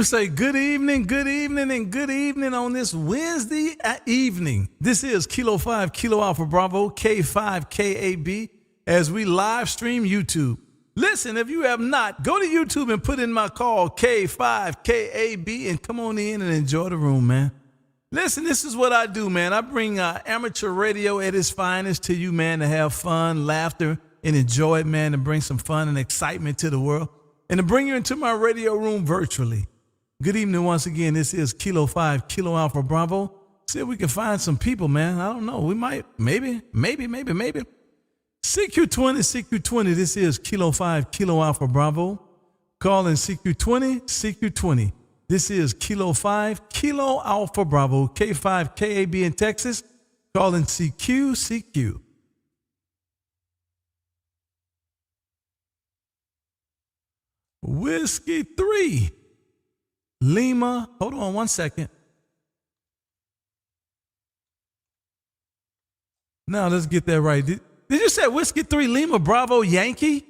We say good evening, and good evening on this Wednesday evening. This is Kilo 5, Kilo Alpha Bravo, K5, KAB, as we live stream YouTube. Listen, if you have not, go to YouTube and put in my call, K5, KAB, and come on in and enjoy the room, man. Listen, this is what I do, man. I bring amateur radio at its finest to you, man, to have fun, laughter, and enjoy it, man, and bring some fun and excitement to the world, and to bring you into my radio room virtually. Good evening once again. This is Kilo 5, Kilo Alpha Bravo. See if we can find some people, man. I don't know. We might, maybe. CQ20, CQ20. This is Kilo 5, Kilo Alpha Bravo. Calling CQ20. This is Kilo 5, Kilo Alpha Bravo, K5, KAB in Texas. Calling CQ. Whiskey 3. Lima, hold on one second. Now let's get that right. Did you say Whiskey 3 Lima Bravo Yankee?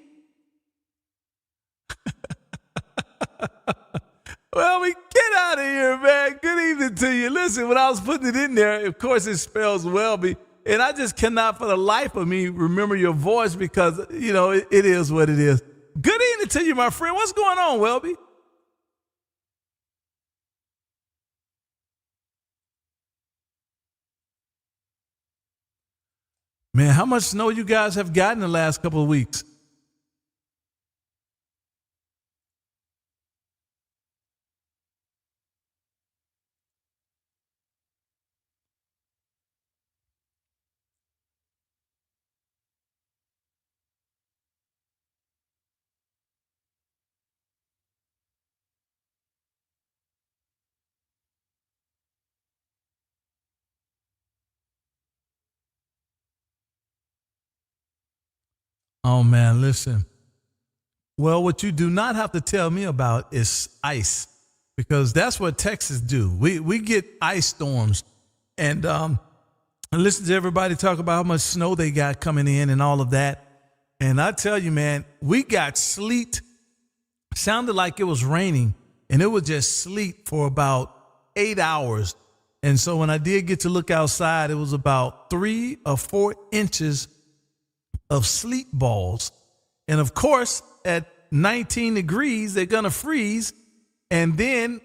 Well, we get out of here, man. Good evening to you. Listen, when I was putting it in there, of course it spells Welby. And I just cannot for the life of me remember your voice because, you know, it is what it is. Good evening to you, my friend. What's going on, Welby? Man, how much snow you guys have gotten the last couple of weeks? Oh, man, listen. Well, what you do not have to tell me about is ice, because that's what Texas do. We get ice storms, and listen to everybody talk about how much snow they got coming in and all of that. And I tell you, man, we got sleet. Sounded like it was raining, and it was just sleet for about 8 hours. And so when I did get to look outside, it was about 3 or 4 inches of sleet balls. And of course, at 19 degrees, they're going to freeze. And then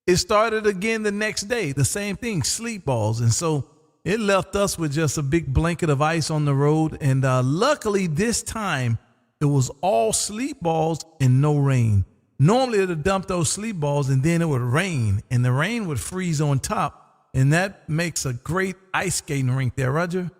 it started again the next day, the same thing, sleet balls. And so it left us with just a big blanket of ice on the road. And luckily this time it was all sleet balls and no rain. Normally it would dump those sleet balls and then it would rain, and the rain would freeze on top. And that makes a great ice skating rink there, Roger.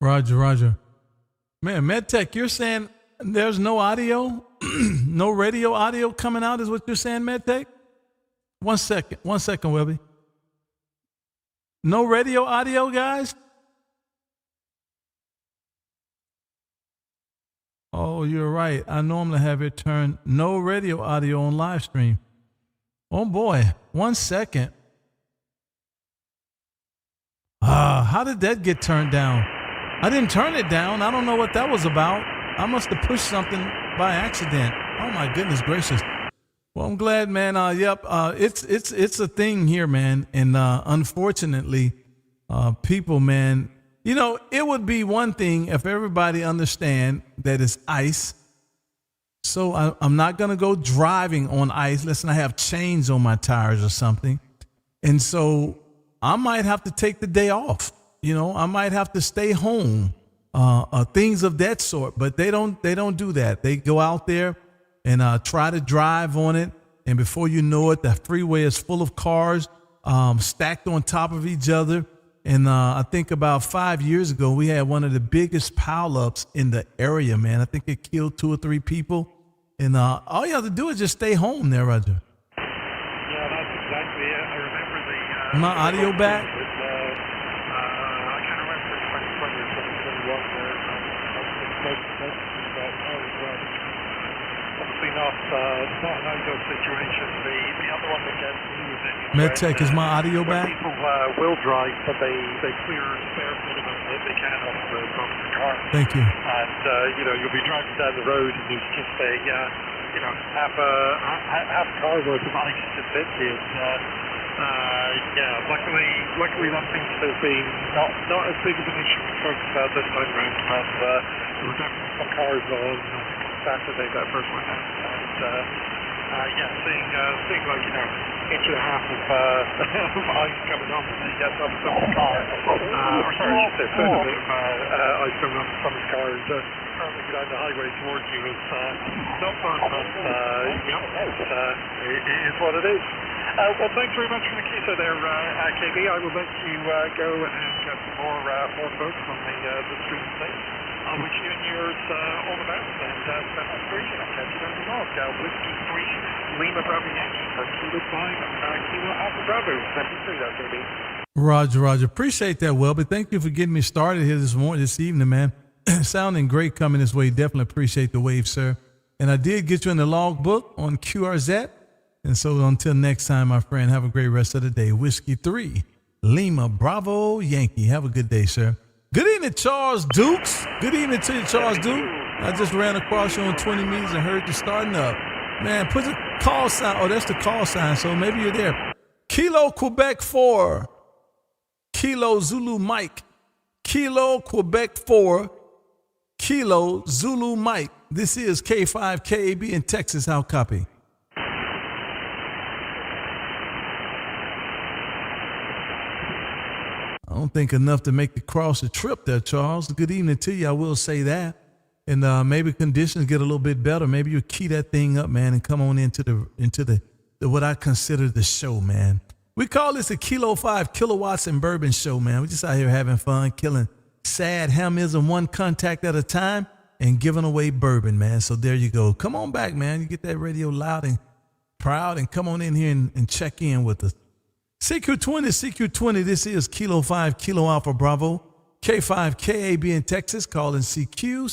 Roger. Man, MedTech, you're saying there's no audio, no radio audio coming out is what you're saying, MedTech? One second, Webby. No radio audio, guys? Oh, you're right. I normally have it turned no radio audio on live stream. Oh boy, 1 second. How did that get turned down? I didn't turn it down. I don't know what that was about. I must have pushed something by accident. Oh my goodness gracious. Well, I'm glad, man. It's a thing here, man. And unfortunately, people, man, you know, it would be one thing if everybody understand that it's ice. So I'm not going to go driving on ice. Listen, I have chains on my tires or something. And so I might have to take the day off. You know, I might have to stay home things of that sort. But they don't do that. They go out there and try to drive on it, and before you know it, the freeway is full of cars stacked on top of each other. And I think about 5 years ago, we had one of the biggest pileups in the area, man. I think it killed 2 or 3 people. And all you have to do is just stay home there, Roger. Yeah, that's exactly it. I remember the... My audio back? I can't remember 2020 or 2021 where obviously not an ideal situation. The other one that gets me was in MedTech, is my audio back? People will drive, but they clear the bare minimum that they can off the front of the car. Thank you. And you'll be driving down the road and there's just half a car worth of ice to fit you. Luckily that seems to have been not as big of an issue for folks this time around, but there were definitely some cars on Saturday that first went out, and seeing like inch and a half of ice coming off as he gets off someone's car, or sorry, I should say foot of ice coming off someone's car and trying to get down the highway towards you is not fun, but it is what it is. Well, thanks very much for the Kisa there, KB. I will let you go and get some more folks on the street today. I wish you and yours all the best, and spend the free, and I'll catch you down the north. Whiskey 3, Lima Bravo Yankee, for Kilo 5, Kilo Alpha Bravo, 73, that's KB. Roger. Appreciate that, Welby. Thank you for getting me started here this evening, man. Sounding great coming this way. Definitely appreciate the wave, sir. And I did get you in the logbook on QRZ. And so until next time, my friend, have a great rest of the day. Whiskey 3, Lima Bravo Yankee. Have a good day, sir. Good evening, Charles Dukes. Good evening to you, Charles Duke. I just ran across you on 20 meters and heard you starting up. Man, put the call sign. Oh, that's the call sign, so maybe you're there. Kilo Quebec 4. Kilo Zulu Mike. Kilo Quebec 4. Kilo Zulu Mike. This is K5 KAB in Texas. How copy? I don't think enough to make you cross the trip there, Charles. Good evening to you. I will say that. And maybe conditions get a little bit better. Maybe you key that thing up, man, and come on into the what I consider the show, man. We call this a Kilo 5 Kilowatts and Bourbon show, man. We're just out here having fun, killing sad hamism one contact at a time and giving away bourbon, man. So there you go. Come on back, man. You get that radio loud and proud and come on in here and check in with us. CQ20, this is Kilo 5, Kilo Alpha Bravo, K5 KAB in Texas, calling CQ.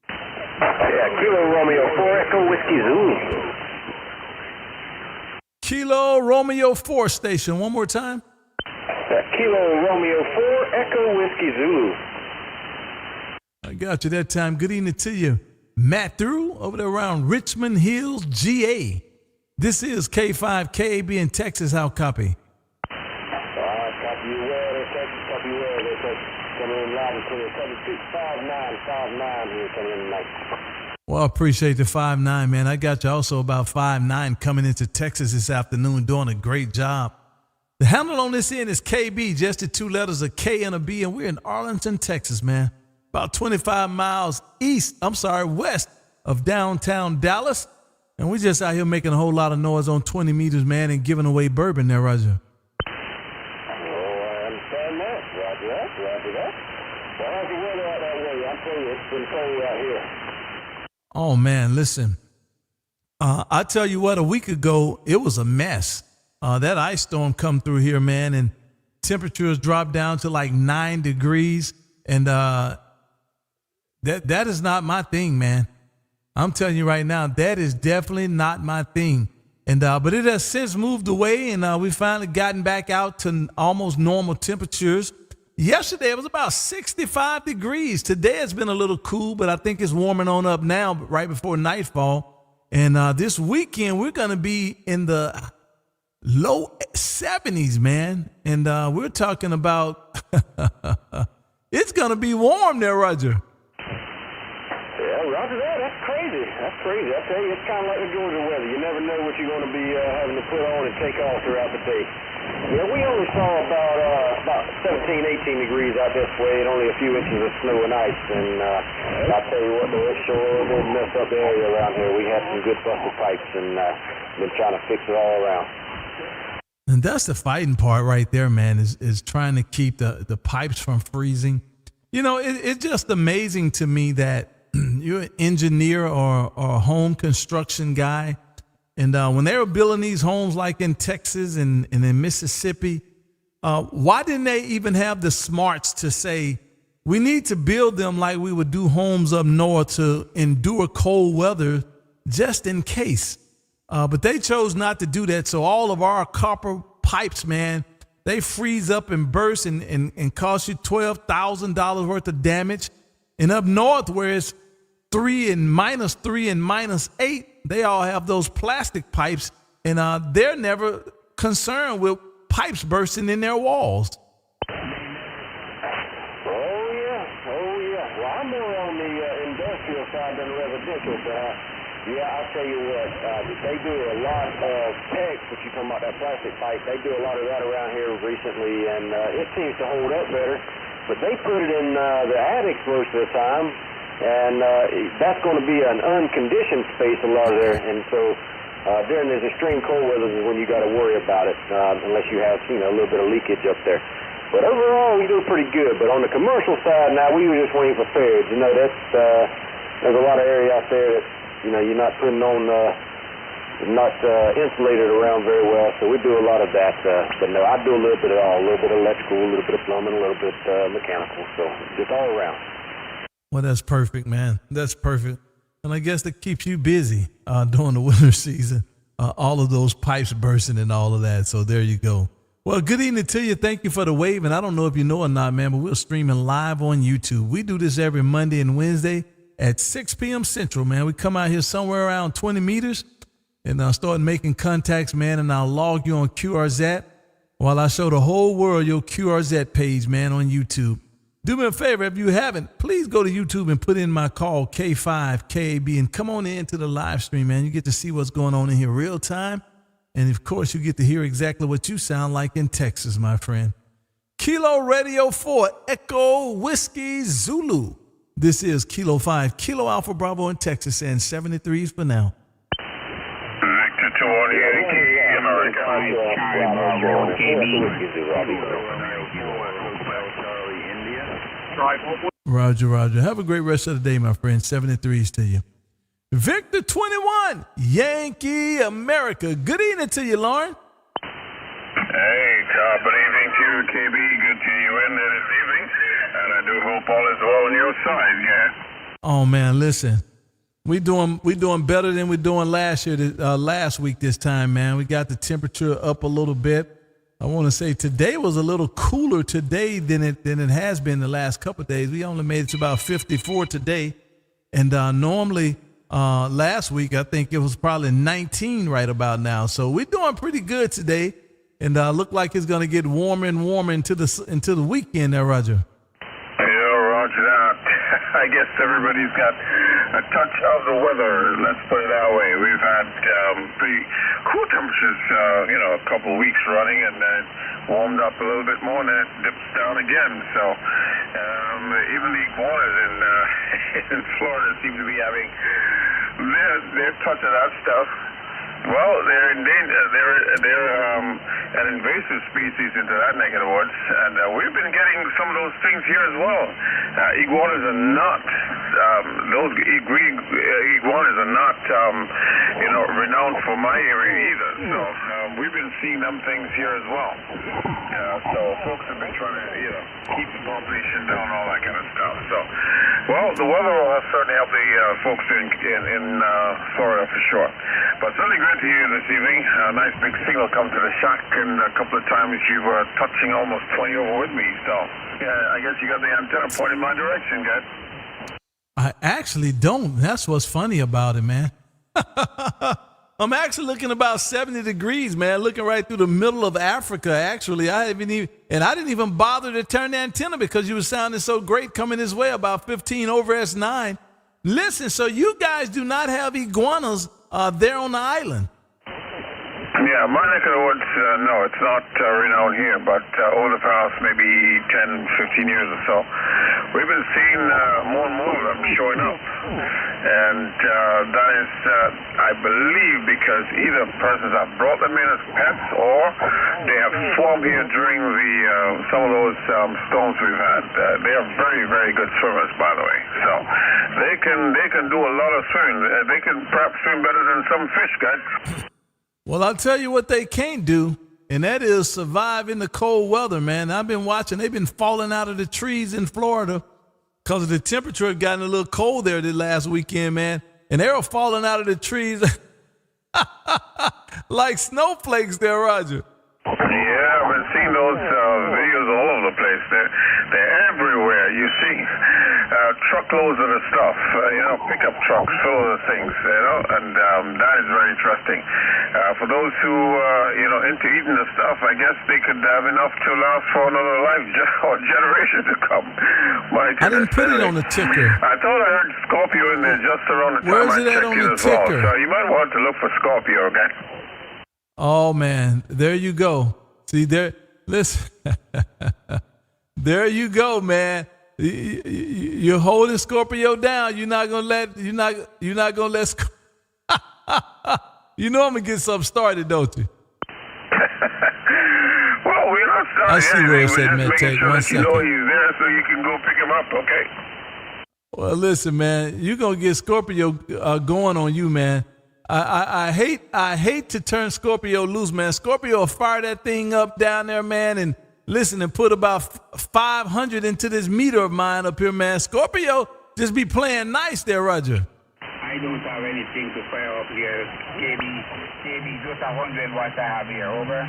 Yeah, Kilo Romeo 4, Echo Whiskey Zulu. Kilo Romeo 4 station, one more time. Kilo Romeo 4, Echo Whiskey Zulu. I got you that time. Good evening to you. Matt Drew over there around Richmond Hills, GA. This is K5 KAB in Texas. How copy? Copy you well, Texas. Copy you well. They're coming in loud and clear. Copy 65959 here coming in tonight. Well, I appreciate the 5'9", man. I got you also about 5'9" coming into Texas this afternoon, doing a great job. The handle on this end is KB, just the 2 letters, a K and a B, and we're in Arlington, Texas, man. About 25 miles west of downtown Dallas. And we're just out here making a whole lot of noise on 20 meters, man, and giving away bourbon there, Roger. Oh, I understand that. Roger that. Well, how's the weather out that way? I'm telling you, it's been cold out here. Oh, man, listen. I tell you what, a week ago, it was a mess. That ice storm come through here, man, and temperatures dropped down to like 9 degrees. And that is not my thing, man. I'm telling you right now, that is definitely not my thing. And but it has since moved away, and we finally gotten back out to almost normal temperatures. Yesterday, it was about 65 degrees. Today, it's been a little cool, but I think it's warming on up now, right before nightfall. And this weekend, we're going to be in the low 70s, man. And we're talking about it's going to be warm there, Roger. Yeah, Roger that. That's crazy. I tell you, it's kind of like the Georgia weather. You never know what you're going to be having to put on and take off throughout the day. Yeah, we only saw about 17, 18 degrees out this way and only a few inches of snow and ice. And I'll tell you what, though, it sure did mess up the area around here. We had some good busted pipes and been trying to fix it all around. And that's the fighting part right there, man, is trying to keep the pipes from freezing. You know, it's just amazing to me that you're an engineer or a home construction guy. And when they were building these homes like in Texas and in Mississippi, why didn't they even have the smarts to say, we need to build them like we would do homes up north to endure cold weather just in case? But they chose not to do that. So all of our copper pipes, man, they freeze up and burst and cost you $12,000 worth of damage. And up north where it's 3 and -8, they all have those plastic pipes, and they're never concerned with pipes bursting in their walls. Oh, yeah. Well, I'm more on the industrial side than the residential, but yeah, I'll tell you what, they do a lot of PEX, if you're talking about that plastic pipe. They do a lot of that around here recently, and it seems to hold up better. But they put it in the attics most of the time. And that's going to be an unconditioned space a lot of there, and so during this extreme cold weather is when you got to worry about it, unless you have a little bit of leakage up there. But overall, we do pretty good. But on the commercial side, now we were just waiting for feds. That's there's a lot of area out there that you're not putting on, not insulated around very well. So we do a lot of that. But no, I do a little bit of all, a little bit of electrical, a little bit of plumbing, a little bit mechanical. So just all around. Well, that's perfect, man. That's perfect. And I guess that keeps you busy during the winter season. All of those pipes bursting and all of that. So there you go. Well, good evening to you. Thank you for the wave. And I don't know if you know or not, man, but we're streaming live on YouTube. We do this every Monday and Wednesday at 6 p.m. Central, man. We come out here somewhere around 20 meters and start making contacts, man. And I'll log you on QRZ while I show the whole world your QRZ page, man, on YouTube. Do me a favor, if you haven't, please go to YouTube and put in my call, K5KAB, and come on into the live stream, man. You get to see what's going on in here real time. And, of course, you get to hear exactly what you sound like in Texas, my friend. Kilo Radio 4, Echo Whiskey Zulu. This is Kilo 5, Kilo Alpha Bravo in Texas, and 73s for now. Victor 2 Yankee, America. Roger. Have a great rest of the day, my friend. 73s to you. Victor 21, Yankee America. Good evening to you, Lauren. Hey, good evening to you, KB. Good to you in there this evening. And I do hope all is well on your side, yeah? Oh, man, listen. We doing better than we doing last week this time, man. We got the temperature up a little bit. I want to say today was a little cooler today than it has been the last couple of days. We only made it to about 54 today. And normally last week, I think it was probably 19 right about now. So we're doing pretty good today. And look like it's going to get warmer and warmer into the weekend there, Roger. Yeah, Roger that. I guess everybody's got a touch of the weather, let's put it that way. We've had pretty cool temperatures, a couple of weeks running, and then it warmed up a little bit more, and then it dips down again. So even the iguanas in Florida seem to be having their touch of that stuff. Well, they're endangered. They're an invasive species into that neck of the woods, and we've been getting some of those things here as well. Iguanas are not those iguanas are not renowned for my area either. So we've been seeing them things here as well. So folks have been trying to keep the population down, all that kind of stuff. So, well, the weather will certainly help the folks in Florida for sure. But certainly great to hear this evening. A nice big signal come to the shack, and a couple of times you were touching almost 20 over with me. So, yeah, I guess you got the antenna pointed in my direction, guys. I actually don't. That's what's funny about it, man. I'm actually looking about 70 degrees, man, looking right through the middle of Africa, actually. I didn't even bother to turn the antenna because you were sounding so great coming this way, about 15 over S9. Listen, so you guys do not have iguanas there on the island? Yeah, Yeah, my neck of the woods, no, it's not renowned here, but over the past maybe 10, 15 years or so, we've been seeing more and more of them showing up. And that is, I believe, because either persons have brought them in as pets or they have swarmed here during some of those storms we've had. They are very, very good swimmers, by the way. So they can do a lot of swimming. They can perhaps swim better than some fish, guys. Well, I'll tell you what they can't do, and that is survive in the cold weather, man. I've been watching. They've been falling out of the trees in Florida because the temperature had gotten a little cold there the last weekend, man. And they were falling out of the trees like snowflakes there, Roger. Yeah, I've been seeing those videos all over the place. They're everywhere. You see truckloads of the stuff, pickup trucks full of the things, and that is very interesting. For those who, into eating the stuff, I guess they could have enough to last for another life or generation to come. I didn't put it on the ticker. I thought I heard Scorpio in there just around the time Where's I it at checked on it the as well. ticker? So you might want to look for Scorpio, okay? Oh, man, there you go. See, there, listen, there you go, man. You're holding Scorpio down. You're not gonna let. You know I'm gonna get something started, don't you? Well, we're not starting I see anything. where it We're said just man, making take sure 1 that you know second. he's there so you can go pick him up, okay? Well, listen, man, you're gonna get Scorpio going on you, man. I hate to turn Scorpio loose, man. Scorpio will fire that thing up down there, man, and listen and put about 500 into this meter of mine up here, man. Scorpio just be playing nice there, Roger. I don't have anything to fire up here. KB, just 100 watts I have here, over.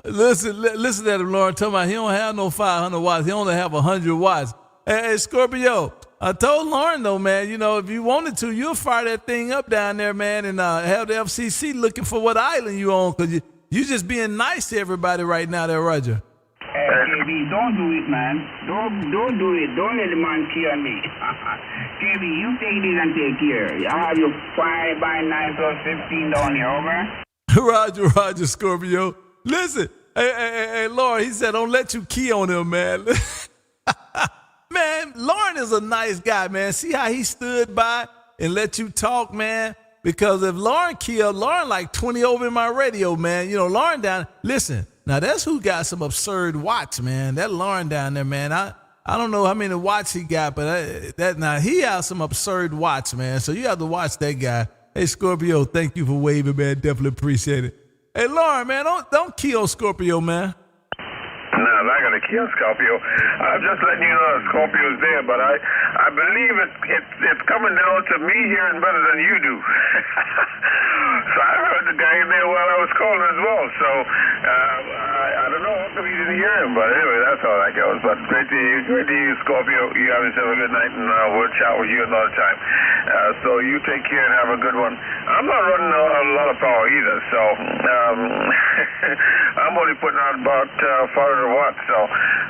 Listen to him, Lauren. Talking about he don't have no 500 watts. He only have 100 watts. Hey, Scorpio, I told Lauren, though, man, if you wanted to, you'll fire that thing up down there, man, and have the FCC looking for what island you on, because you just being nice to everybody right now there, Roger. Hey, KB, don't do it, man. Don't do it. Don't let the man kill me. KB, you take this and take care. I have you 5 by 9 plus 15 down here, over. Roger, Scorpio. Listen, hey, Lauren, he said don't let you key on him, man. Man, Lauren is a nice guy, man. See how he stood by and let you talk, man? Because if Lauren killed, Lauren like 20 over in my radio, man. Lauren down, listen, now that's who got some absurd watts, man. That Lauren down there, man. I don't know how many watts he got, but he has some absurd watts, man. So you have to watch that guy. Hey, Scorpio, thank you for waving, man. Definitely appreciate it. Hey, Lauren, man, don't kill Scorpio, man. No, I'm not going to kill Scorpio. I'm just letting you know that Scorpio's there, but I believe it's coming down to me hearing better than you do. So I heard the guy in there while I was calling as well. So I don't know how come you didn't hear him, but anyway, that's how that goes. But great to hear you, Scorpio. You have yourself a good night, and we'll chat with you another time. So you take care and have a good one. I'm not running a lot of power either, so I'm only putting out about 400 watts. So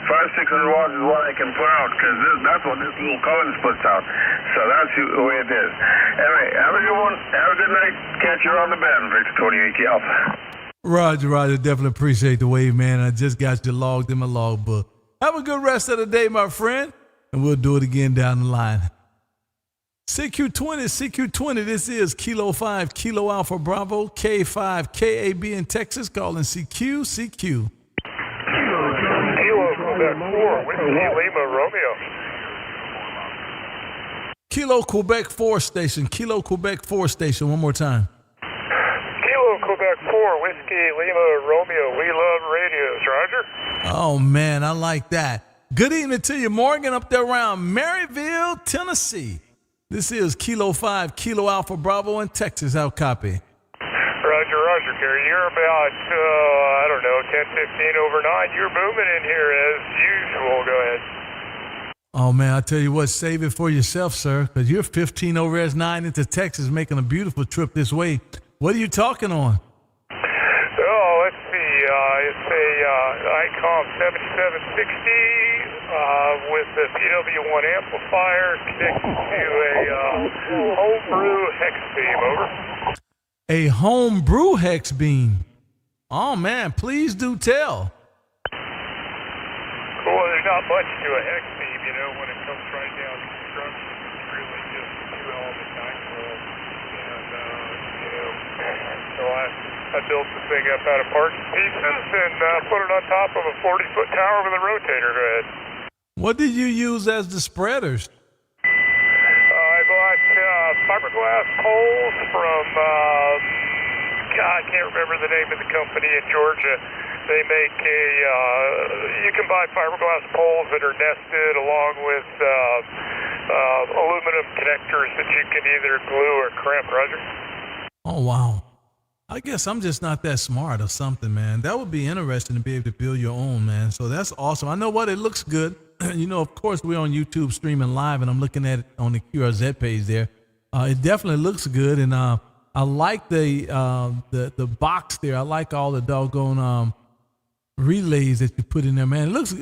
500-600 watts is what I can put out, because that's what this little Collins puts out. So that's the way it is. Anyway, have a good one. Have a good night. Catch you on the band, Victor 28 Alpha. Roger, definitely appreciate the wave, man. I just got you logged in my logbook. Have a good rest of the day, my friend, and we'll do it again down the line. CQ20, this is Kilo 5, Kilo Alpha Bravo, K5, KAB in Texas, calling CQ. Kilo Quebec 4, Whiskey Lima Romeo. Kilo Quebec 4 station, one more time. Kilo Quebec 4, Whiskey Lima Romeo. We love radios, Roger. Oh, man, I like that. Good evening to you, Morgan, up there around Maryville, Tennessee. This is Kilo 5, Kilo Alpha Bravo in Texas. How copy? Roger, Gary. You're about, 10, 15 over 9. You're booming in here as usual. Go ahead. Oh, man, I tell you what, save it for yourself, sir, because you're 15 over as 9 into Texas, making a beautiful trip this way. What are you talking on? Oh, let's see. It's a ICOM 7760 with the PW1 amplifier connected to a homebrew hex beam. Over. A homebrew hex beam. Oh, man, please do tell. Well, there's not much to a hex beam, you know, when it comes right down to construction. It's really just two element dynamo. And, you know, so I built the thing up out of parts and pieces and put it on top of a 40-foot tower with a rotator head. What did you use as the spreaders? I bought fiberglass poles from, I can't remember the name of the company in Georgia. They make you can buy fiberglass poles that are nested along with aluminum connectors that you can either glue or crimp, Roger. Oh, wow. I guess I'm just not that smart or something, man. That would be interesting to be able to build your own, man. So that's awesome. I know what, it looks good. You know, of course, we're on YouTube streaming live, and I'm looking at it on the QRZ page there. It definitely looks good, and I like the box there. I like all the doggone relays that you put in there, man. It looks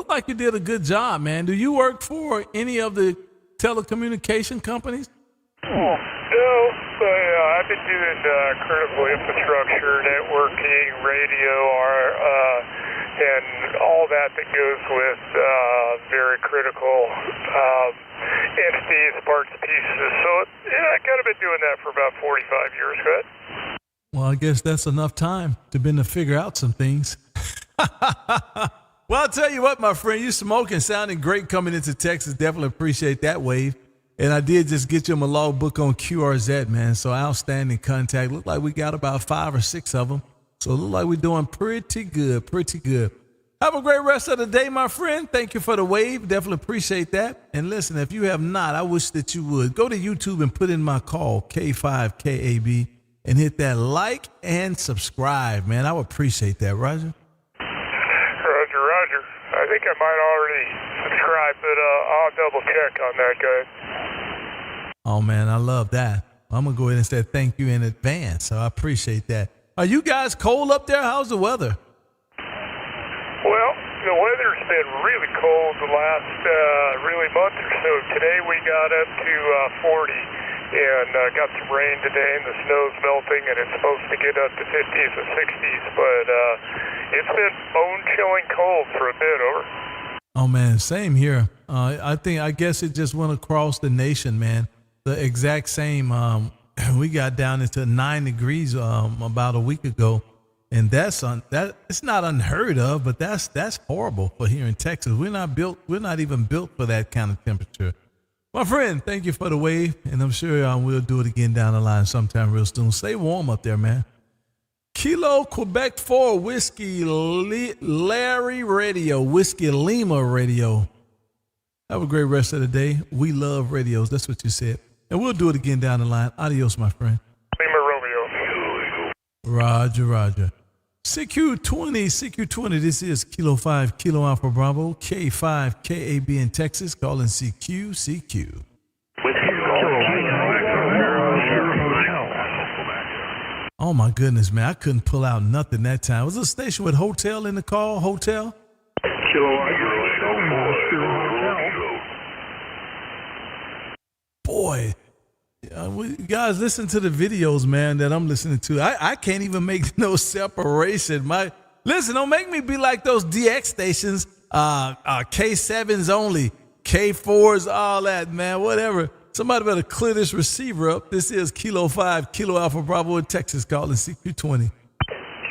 like you did a good job, man. Do you work for any of the telecommunication companies? No, I've been doing critical infrastructure, networking, radio, and all that goes with very critical entities, parts, pieces. So, yeah, I've kind of been doing that for about 45 years, good. Well, I guess that's enough time to figure out some things. Well, I'll tell you what, my friend, you smoking, sounding great coming into Texas. Definitely appreciate that, Wave. And I did just get you my logbook on QRZ, man. So outstanding contact. Look like we got about 5 or 6 of them. So it look like we're doing pretty good, pretty good. Have a great rest of the day, my friend. Thank you for the wave. Definitely appreciate that. And listen, if you have not, I wish that you would. Go to YouTube and put in my call, K5KAB, and hit that like and subscribe, man. I would appreciate that, Roger. Roger. I think I might already subscribe, but I'll double check on that, guy. Oh, man, I love that. I'm going to go ahead and say thank you in advance, so I appreciate that. Are you guys cold up there? How's the weather? Well, the weather's been really cold the last really month or so. Today we got up to 40 and got some rain today, and the snow's melting, and it's supposed to get up to 50s and 60s, but it's been bone-chilling cold for a bit, over. Oh, man, same here. I guess it just went across the nation, man. The exact same. We got down into 9 degrees about a week ago, and that's it's not unheard of, but that's horrible for here in Texas. We're not even built for that kind of temperature. My friend, thank you for the wave, and I'm sure we'll do it again down the line sometime real soon. Stay warm up there, man. Kilo Quebec 4 Whiskey Larry Radio, Whiskey Lima Radio. Have a great rest of the day. We love radios. That's what you said. And we'll do it again down the line. Adios, my friend. Lima Romeo. Roger. CQ20, this is Kilo 5, Kilo Alpha Bravo, K5, KAB in Texas, calling CQ. Oh my goodness, man, I couldn't pull out nothing that time. Was it a station with hotel in the call? Hotel? Boy, guys, listen to the videos, man, that I'm listening to. I can't even make no separation. Listen, don't make me be like those DX stations, K7s only, K4s, all that, man, whatever. Somebody better clear this receiver up. This is Kilo 5, Kilo Alpha Bravo in Texas, calling CQ20.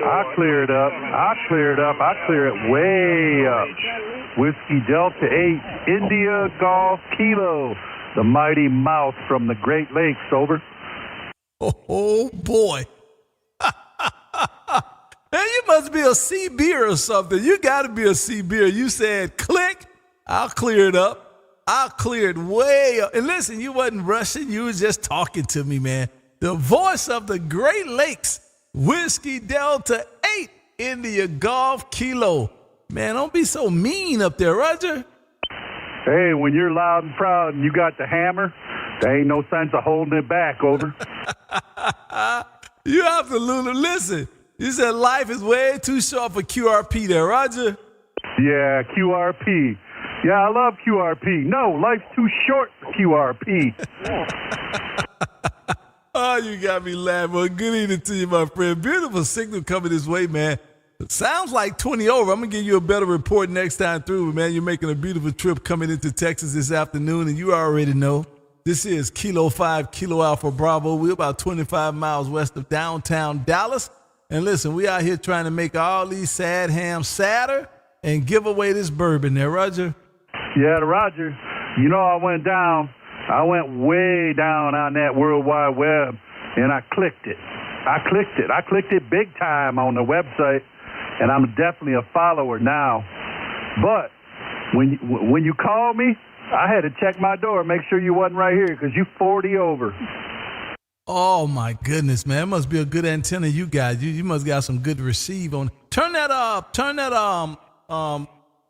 I clear it up. I clear it way up. Whiskey Delta 8, India Golf Kilo. The mighty mouse from the Great Lakes, over. Oh boy. Man, you must be a sea beer or something. You got to be a sea beer. You said click, I'll clear it up. I'll clear it way up. And listen, you wasn't rushing. You was just talking to me, man. The voice of the Great Lakes, Whiskey Delta 8, India Golf Kilo. Man, don't be so mean up there, Roger. Hey, when you're loud and proud and you got the hammer, there ain't no sense of holding it back, over. You have to listen. You said life is way too short for QRP there, Roger. Yeah, QRP. Yeah, I love QRP. No, life's too short for QRP. Oh, you got me laughing. Well, good evening to you, my friend. Beautiful signal coming this way, man. It sounds like 20 over. I'm going to give you a better report next time through, man. You're making a beautiful trip coming into Texas this afternoon, and you already know this is Kilo 5, Kilo Alpha Bravo. We're about 25 miles west of downtown Dallas. And listen, we out here trying to make all these sad hams sadder and give away this bourbon there, Roger. Yeah, Roger. You know, I went way down on that World Wide Web, and I clicked it. I clicked it big time on the website, and I'm definitely a follower now. But when you called me, I had to check my door, make sure you wasn't right here, because you 40 over. Oh, my goodness, man. It must be a good antenna you got. You must got some good receive on. Turn that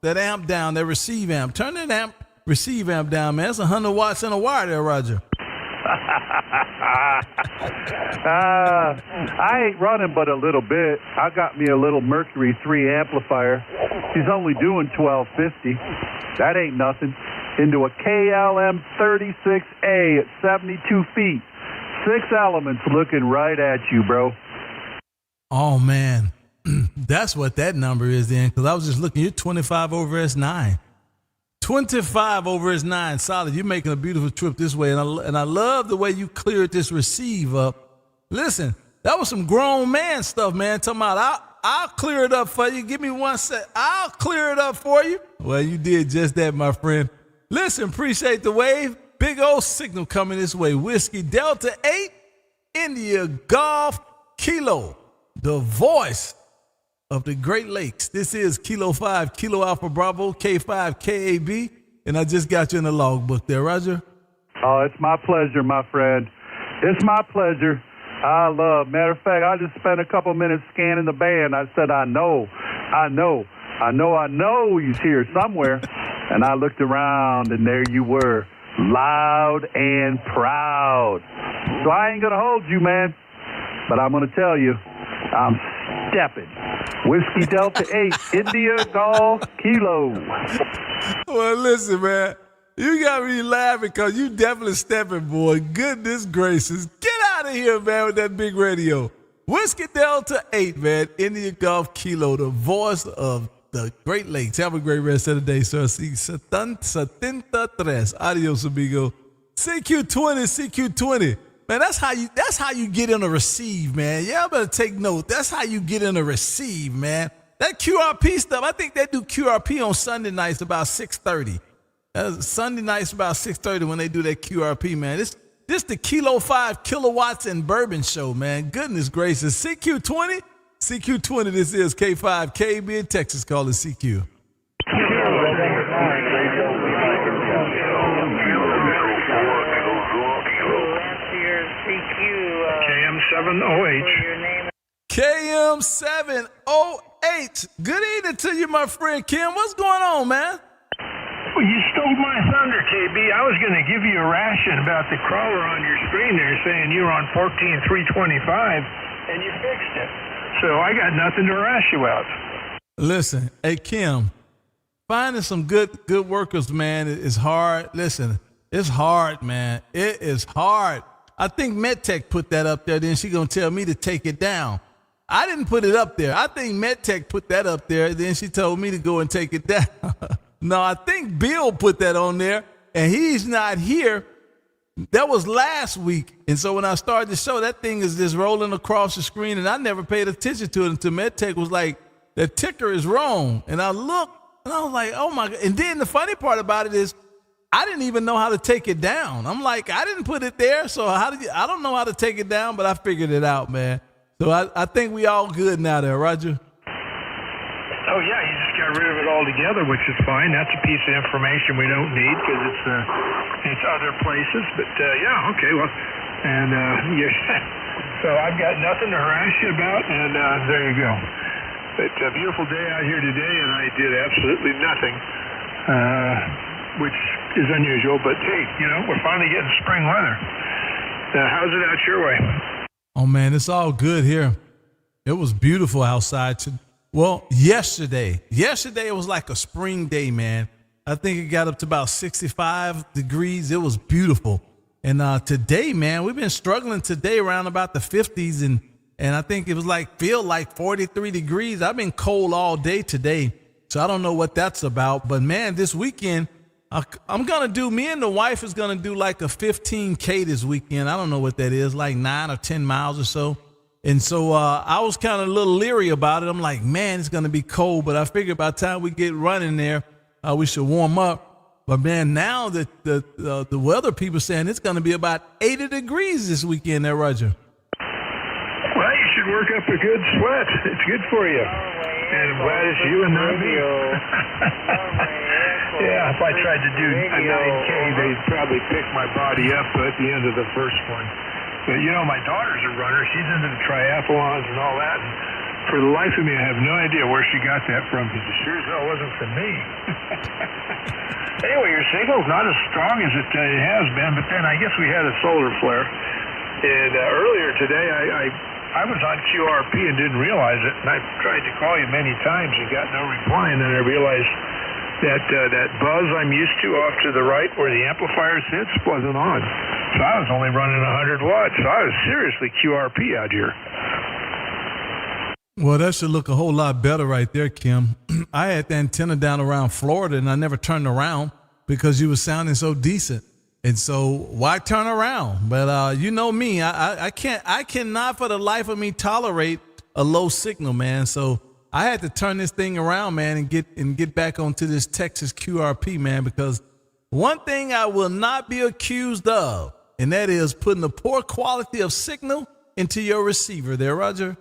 amp down, that receive amp. Turn that receive amp down, man. That's 100 watts in a wire there, Roger. I ain't running but a little bit. I got me a little Mercury 3 amplifier. He's only doing 1250. That ain't nothing. Into a KLM 36A at 72 feet. 6 elements looking right at you, bro. Oh, man. That's what that number is then, because I was just looking. You're 25 over S9. 25 over S9. Solid. You're making a beautiful trip this way, and I love the way you cleared this receive up. Listen, that was some grown man stuff, man. Talking about, I'll clear it up for you. Give me 1 sec. I'll clear it up for you. Well, you did just that, my friend. Listen, appreciate the wave. Big old signal coming this way. Whiskey Delta 8, India Golf Kilo, the voice of the Great Lakes. This is Kilo 5, Kilo Alpha Bravo, K5, KAB, and I just got you in the logbook there, Roger. Oh, it's my pleasure, my friend. It's my pleasure. Matter of fact, I just spent a couple minutes scanning the band. I said, I know he's here somewhere. And I looked around, and there you were, loud and proud. So I ain't going to hold you, man. But I'm going to tell you, I'm stepping. Whiskey Delta 8, India Golf Kilo. Well, listen, man. You got me laughing because you definitely stepping, boy. Goodness gracious. Get out of here, man, with that big radio. Whiskey Delta 8, man. India Golf Kilo, the voice of the Great Lakes. Have a great rest of the day, sir. See, 73. Adios, amigo. CQ20. Man, that's how you get in a receive, man. Y'all better take note. That's how you get in a receive, man. That QRP stuff, I think they do QRP on Sunday nights about 6:30. Sunday nights about 6:30 when they do that QRP, man. This the Kilo 5 Kilowatts and Bourbon show, man. Goodness gracious. CQ20, this is K5, KB in Texas, call it CQ. KM7OH. KM7OH. Good evening to you, my friend Kim. What's going on, man? Well, you stole my thunder, KB. I was going to give you a ration about the crawler on your screen there saying you're on 14325, and you fixed it. So I got nothing to rash you out. Listen, hey, Kim, finding some good workers, man, is hard. Listen, it's hard, man. It is hard. I think MedTech put that up there, then she going to tell me to take it down. I didn't put it up there. I think MedTech put that up there, then she told me to go and take it down. No, I think Bill put that on there, and he's not here. That was last week. And so when I started the show, that thing is just rolling across the screen, and I never paid attention to it until MedTech was like, the ticker is wrong. And I looked, and I was like, oh, my God. And then the funny part about it is I didn't even know how to take it down. I'm like, I didn't put it there, so I don't know how to take it down, but I figured it out, man. So I think we all good now there, Roger. Oh, yeah, you just got rid of it altogether, which is fine. That's a piece of information we don't need because it's other places. But, yeah, okay, well, and, so I've got nothing to harass you about, and there you go. But a beautiful day out here today, and I did absolutely nothing, which is unusual. But, hey, we're finally getting spring weather. How's it out your way? Oh, man, it's all good here. It was beautiful outside. Well, yesterday it was like a spring day, man. I think it got up to about 65 degrees. It was beautiful. And today, man, we've been struggling today around about the 50s, and I think it was feel like 43 degrees. I've been cold all day today, so I don't know what that's about. But man, this weekend, I'm gonna do. Me and the wife is gonna do like a 15K this weekend. I don't know what that is, like 9 or 10 miles or so. And so I was kind of a little leery about it. I'm like, man, it's gonna be cold. But I figured by the time we get running there, we should warm up. But man, now that the weather people saying it's gonna be about 80 degrees this weekend there, Roger. Well, you should work up a good sweat. It's good for you. And I'm glad it's you and not me. Yeah, if I tried to do a 9K, they'd probably pick my body up at the end of the first one. But, you know, my daughter's a runner. She's into the triathlons and all that. And for the life of me, I have no idea where she got that from, because it sure as hell wasn't from me. Anyway, your signal's not as strong as it has been, but then I guess we had a solar flare. And earlier today, I was on QRP and didn't realize it, and I tried to call you many times and got no reply, and then I realized that buzz I'm used to off to the right where the amplifier sits wasn't on. So I was only running 100 watts, so I was seriously QRP out here. Well, that should look a whole lot better right there, Kim. I had the antenna down around Florida, and I never turned around because you were sounding so decent. And so why turn around? But you know me, I cannot for the life of me tolerate a low signal, man. So I had to turn this thing around, man, and get back onto this Texas QRP, man, because one thing I will not be accused of, and that is putting the poor quality of signal into your receiver there, Roger.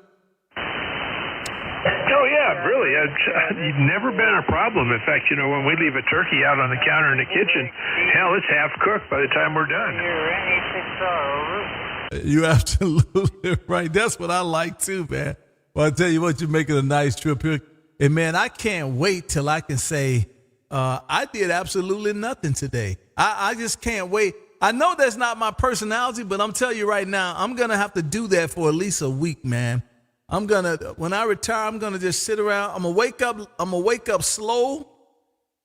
Oh, yeah, really. It's never been a problem. In fact, you know, when we leave a turkey out on the counter in the kitchen, hell, it's half cooked by the time we're done. You're absolutely right. That's what I like too, man. Well, I tell you what, you're making a nice trip here. And man, I can't wait till I can say, I did absolutely nothing today. I just can't wait. I know that's not my personality, but I'm telling you right now, I'm going to have to do that for at least a week, man. When I retire, I'm going to just sit around. I'm going to wake up slow.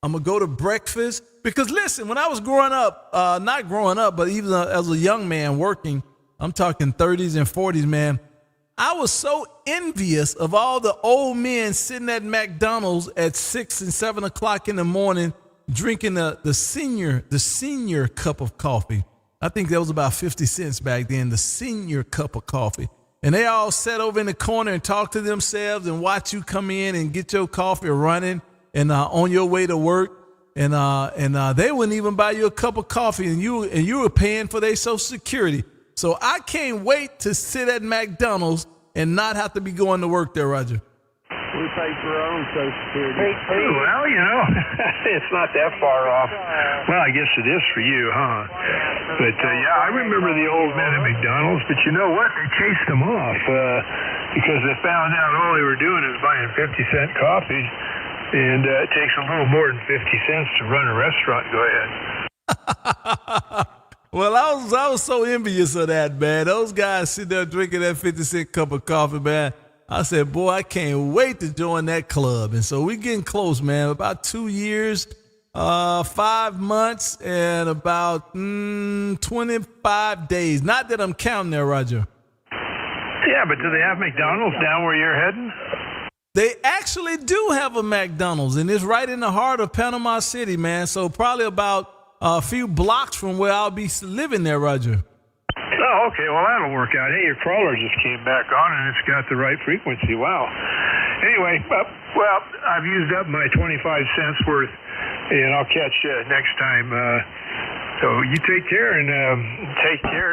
I'm going to go to breakfast. Because listen, when I was growing up, not growing up, but even as a young man working, I'm talking 30s and 40s, man, I was so envious of all the old men sitting at McDonald's at 6 and 7 o'clock in the morning, drinking the senior cup of coffee. I think that was about 50 cents back then, the senior cup of coffee. And they all sat over in the corner and talked to themselves and watch you come in and get your coffee running and on your way to work. And they wouldn't even buy you a cup of coffee, and you were paying for their Social Security. So I can't wait to sit at McDonald's and not have to be going to work there, Roger. We pay for our own Social Security. Well, you know, it's not that far off. Well, I guess it is for you, huh? But, yeah, I remember the old men at McDonald's, but you know what? They chased them off because they found out all they were doing is buying 50-cent coffee, and it takes a little more than 50 cents to run a restaurant. Go ahead. Well, I was so envious of that, man. Those guys sitting there drinking that 50-cent cup of coffee, man. I said, boy, I can't wait to join that club. And so we're getting close, man. About 2 years, 5 months, and about 25 days. Not that I'm counting there, Roger. Yeah, but do they have McDonald's down where you're heading? They actually do have a McDonald's, and it's right in the heart of Panama City, man. So probably about a few blocks from where I'll be living there, Roger. Oh, okay. Well, that'll work out. Hey, your crawler just came back on, and it's got the right frequency. Wow. Anyway, well, I've used up my 25 cents worth, and I'll catch you next time. So you take care and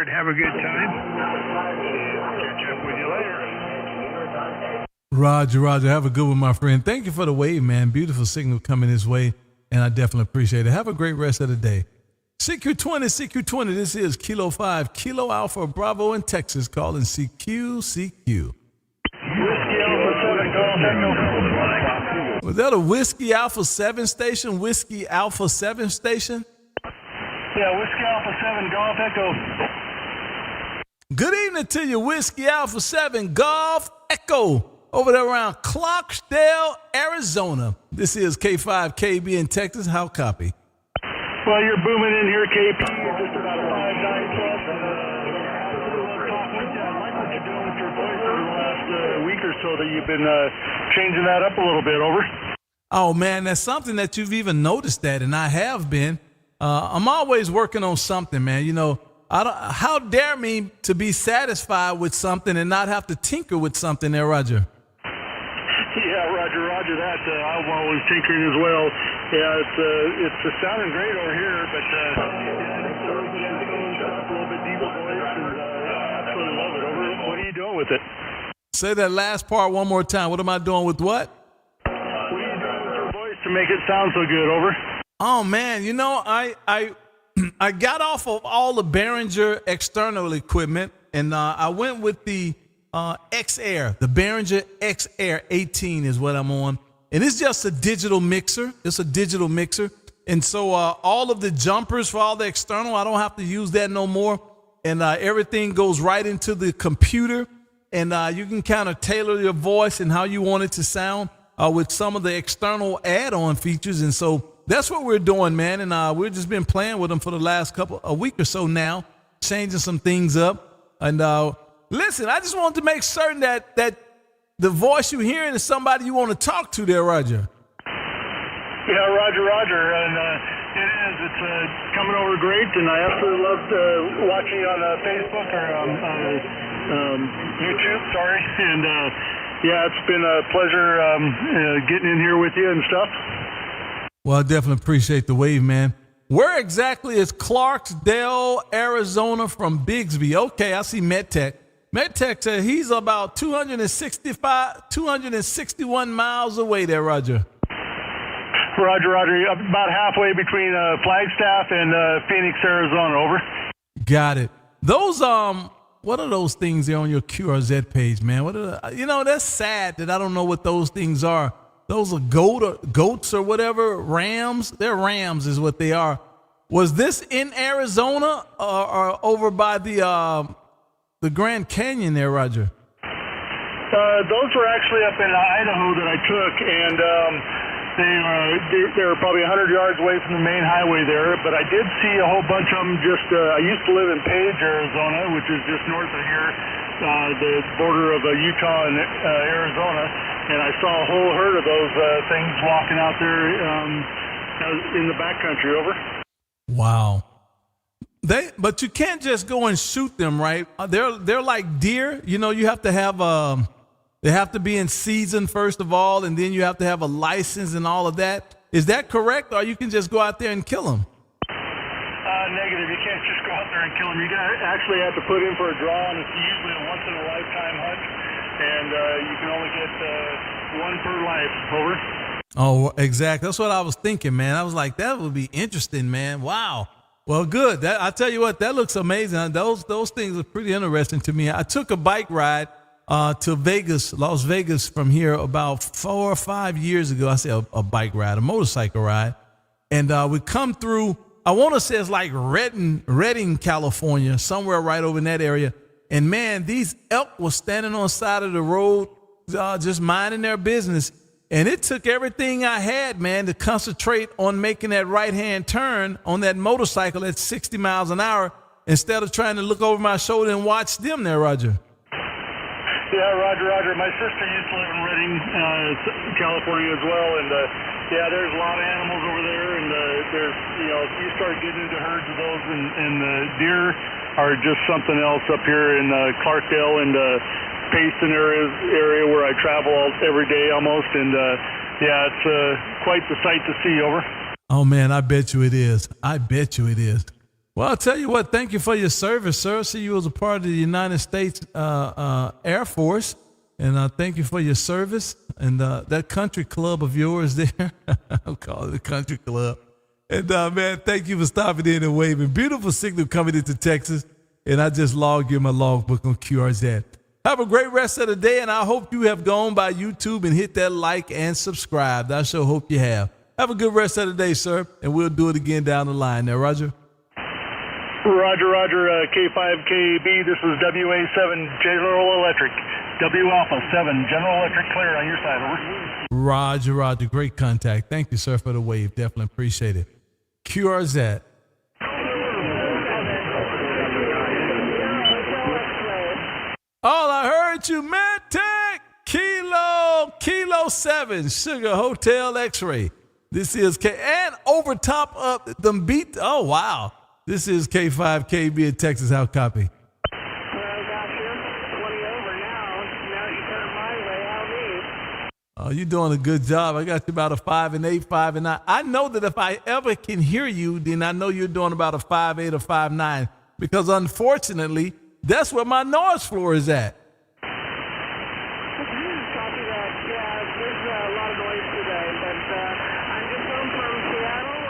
have a good time. And I'll catch up with you later. Roger. Have a good one, my friend. Thank you for the wave, man. Beautiful signal coming this way, and I definitely appreciate it. Have a great rest of the day. CQ20, this is Kilo 5, Kilo Alpha Bravo in Texas, calling CQ. Was that a Whiskey Alpha 7 station? Whiskey Alpha 7 station? Yeah, Whiskey Alpha 7, Golf Echo. Good evening to you, Whiskey Alpha 7, Golf Echo, over there around Clarksdale, Arizona. This is K5KB in Texas. How copy? Well, you're booming in here, KP. You're just about a 5.9 so that you've been changing that up a little bit. Over. Oh man, that's something that you've even noticed that, and I have been. I'm always working on something, man. You know, how dare me to be satisfied with something and not have to tinker with something there, Roger? Yeah, Roger that. I'm always tinkering as well. Yeah, it's sounding great over here, but a little bit deeper voice, and I absolutely love it. Over. What are you doing with it? Say that last part one more time. What am I doing with what? What are you doing with your voice to make it sound so good? Over. Oh man, you know, I got off of all the Behringer external equipment, and I went with the X-Air. The Behringer X-Air 18 is what I'm on, and it's just a digital mixer. It's a digital mixer, and so all of the jumpers for all the external, I don't have to use that no more, and everything goes right into the computer, and you can kind of tailor your voice and how you want it to sound with some of the external add-on features, and so that's what we're doing, man, and we've just been playing with them for the last a week or so now, changing some things up. And listen, I just wanted to make certain that the voice you're hearing is somebody you want to talk to there, Roger. Yeah, Roger, and it is. It's coming over great, and I absolutely loved watching you on Facebook or YouTube, sorry. And yeah, it's been a pleasure getting in here with you and stuff. Well, I definitely appreciate the wave, man. Where exactly is Clarksdale, Arizona from Bigsby? Okay, I see MedTech. MedTech said he's about 261 miles away there, Roger. Roger, about halfway between Flagstaff and Phoenix, Arizona, over. Got it. Those, what are those things there on your QRZ page, man? What are you know, that's sad that I don't know what those things are. Those are goats or whatever, rams. They're rams is what they are. Was this in Arizona or over by the Grand Canyon there, Roger? Those were actually up in Idaho that I took, and they were probably 100 yards away from the main highway there. But I did see a whole bunch of them. I used to live in Page, Arizona, which is just north of here, the border of Utah and Arizona. And I saw a whole herd of those things walking out there in the backcountry. Over. Wow. But you can't just go and shoot them, right? They're like deer. You know, you have to have they have to be in season first of all, and then you have to have a license and all of that. Is that correct, or you can just go out there and kill them? Negative. You can't just go out there and kill them. You actually have to put in for a draw, and it's usually a once-in-a-lifetime hunt. And you can only get one per life. Over. Oh, exactly. That's what I was thinking, man. I was like, that would be interesting, man. Wow. Well, good. I tell you what, that looks amazing. Those things are pretty interesting to me. I took a bike ride to Vegas, Las Vegas from here about 4 or 5 years ago. I say a bike ride, a motorcycle ride. And we come through, I want to say it's like Redding, California, somewhere right over in that area. And man, these elk were standing on the side of the road, just minding their business. And it took everything I had, man, to concentrate on making that right-hand turn on that motorcycle at 60 miles an hour instead of trying to look over my shoulder and watch them there, Roger. Yeah, Roger. My sister used to live in Redding, California as well. And yeah, there's a lot of animals over there. And there's, if you start getting into herds of those, and the deer are just something else up here in Clarksdale and Payson area where I travel every day almost, and yeah, it's quite the sight to see. Over. Oh man, I bet you it is. Well, I'll tell you what, thank you for your service, sir. I see you as a part of the United States Air Force, and thank you for your service. And that country club of yours there, I'll call it a country club. And man, thank you for stopping in and waving. Beautiful signal coming into Texas. And I just logged you in my logbook on QRZ. Have a great rest of the day, and I hope you have gone by YouTube and hit that like and subscribe. I sure hope you have. Have a good rest of the day, sir, and we'll do it again down the line there, Roger. Roger, K5KB, this is WA7 General Electric. W Alpha 7 General Electric, clear on your side, over. Roger, great contact. Thank you, sir, for the wave. Definitely appreciate it. QRZ. All I heard you, MedTech, Kilowatts 7 Sugar Hotel X-Ray. This is and over top of them beat. Oh, wow. This is K5KB in Texas. How copy? Oh, you're doing a good job. I got you about a 5 and 8, 5 and 9. I know that if I ever can hear you, then I know you're doing about a 5.8 or 5.9 because unfortunately, that's where my noise floor is at. Copy that. Yeah, there's a lot of noise today, but I'm just home from Seattle.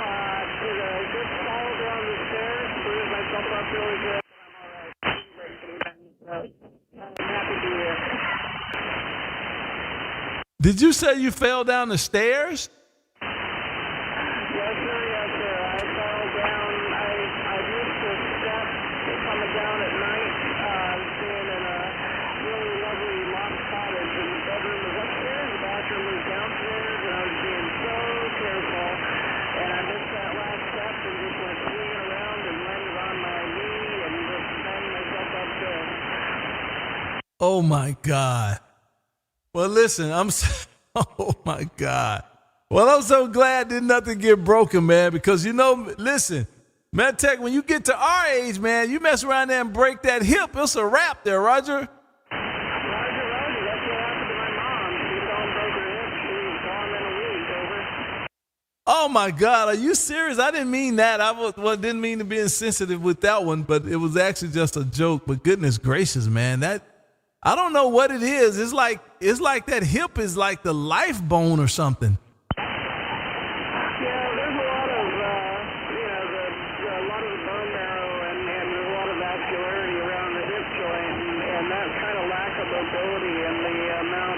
Did a good fall down the stairs, proved myself up really good. I'm all right. I'm happy to be here. Did you say you fell down the stairs? Yes, sir. Yes, sir. I fell down. I missed a step coming down at night, staying in a really lovely loft cottage, and the bedroom was upstairs, the bathroom was downstairs, and I was being so careful, and I missed that last step and just went swinging around and landed on my knee and just banged myself upstairs. Oh my God. Well, listen, oh my God. Well, I'm so glad did nothing get broken, man, because listen, MedTech, when you get to our age, man, you mess around there and break that hip, it's a wrap there, Roger. Roger. That's what happened to my mom. She fell and broke her hip. She was gone in a week, over. Oh my God, are you serious? I didn't mean that. Didn't mean to be insensitive with that one, but it was actually just a joke. But goodness gracious, man, I don't know what it is. It's like that hip is like the life bone or something. Yeah, there's a lot of, a lot of the bone marrow and there's a lot of vascularity around the hip joint, and that kind of lack of mobility and the amount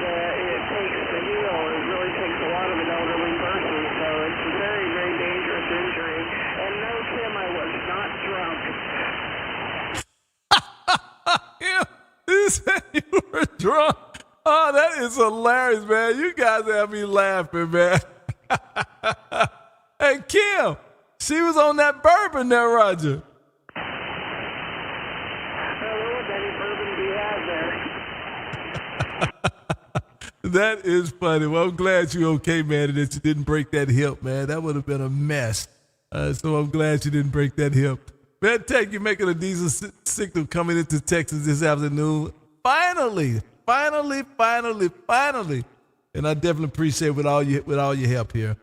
that it takes to heal, it really takes a lot of an elderly person, so it's a very, very dangerous injury. And no, Tim, I was not drunk. Yeah. You said you were drunk. Oh, that is hilarious, man. You guys have me laughing, man. Hey, Kim, she was on that bourbon there, Roger. What any bourbon do you have there? That is funny. Well, I'm glad you're okay, man, and that you didn't break that hip, man. That would have been a mess. So I'm glad you didn't break that hip. MedTech, you're making a diesel signal coming into Texas this afternoon. Finally. And I definitely appreciate with all your help here.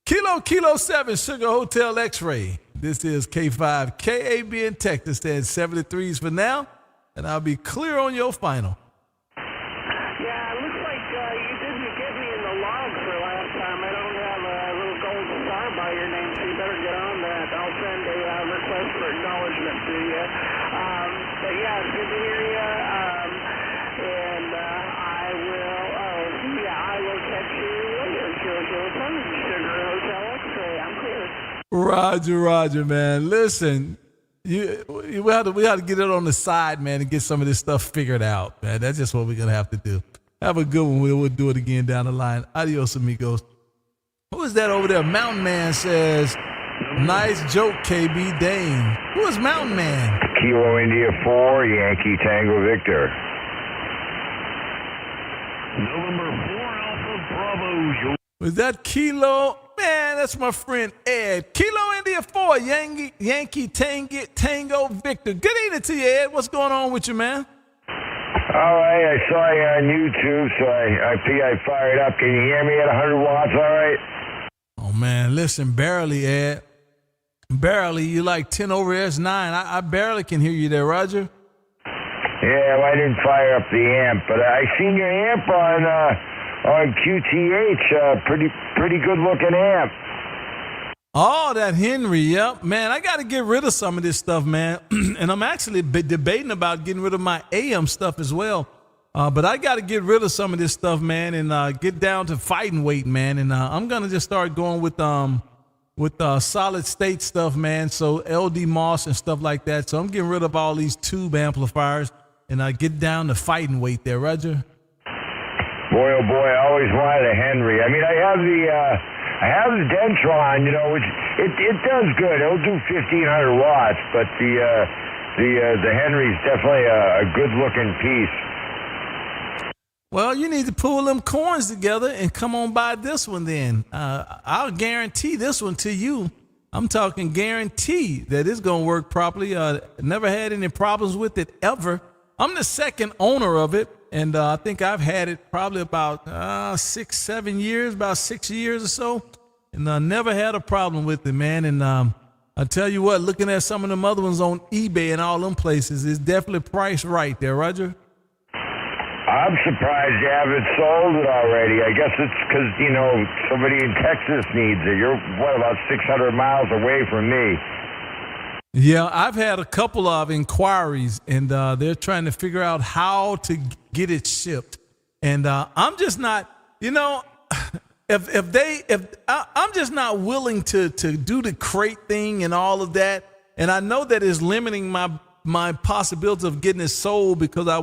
Kilo 7 Sugar Hotel X-Ray. This is K5 KAB in Texas. Stand 73s for now, and I'll be clear on your final. Yeah, it looks like you didn't get me in the log for last time. I don't have a little gold star by your name, so you better get on that. I'll send a request for acknowledgement to you. But yeah, it's good to hear you. And I will catch you later. Sugar Hotel X-Ray. I'm clear. Roger, man. Listen, we have to get it on the side, man, and get some of this stuff figured out, man. That's just what we're gonna have to do. Have a good one. We'll do it again down the line. Adios, amigos. Who is that over there? Mountain Man says, nice joke, KB Dane. Who is Mountain Man? Kilo India 4, Yankee Tango Victor. November 4 Alpha Bravo. Was that Kilo? Man, that's my friend Ed. Kilo India 4, Yankee Tango Victor. Good evening to you, Ed. What's going on with you, man? All right, I saw you on YouTube, so I fired up. Can you hear me at 100 watts, all right? Oh, man, listen, barely, Ed. Barely. You like 10 over S9. I barely can hear you there, Roger. Yeah, well, I didn't fire up the amp, but I seen your amp on QTH. Pretty good looking amp. Oh, that Henry, yep. Man, I got to get rid of some of this stuff, man. And I'm actually debating about getting rid of my AM stuff as well. But I got to get rid of some of this stuff, man, and get down to fighting weight, man. And I'm going to just start going with solid state stuff, man. So LD Moss and stuff like that. So I'm getting rid of all these tube amplifiers and get down to fighting weight there, Roger. Boy, oh boy, I always wanted a Henry. I mean, I have the Dentron, which it does good. It'll do 1,500 watts, but the Henry's definitely a good looking piece. Well, you need to pull them coins together and come on by this one then. I'll guarantee this one to you. I'm talking guarantee that it's going to work properly. Never had any problems with it ever. I'm the second owner of it, and I think I've had it probably about 6 years or so, and never had a problem with it, man. And I tell you what, looking at some of them other ones on eBay and all them places, it's definitely priced right there, Roger. I'm surprised you haven't sold it already. I guess it's because, somebody in Texas needs it. You're, about 600 miles away from me? Yeah, I've had a couple of inquiries, and they're trying to figure out how to get it shipped. And I'm just not, I'm just not willing to do the crate thing and all of that. And I know that it's limiting my possibility of getting it sold because I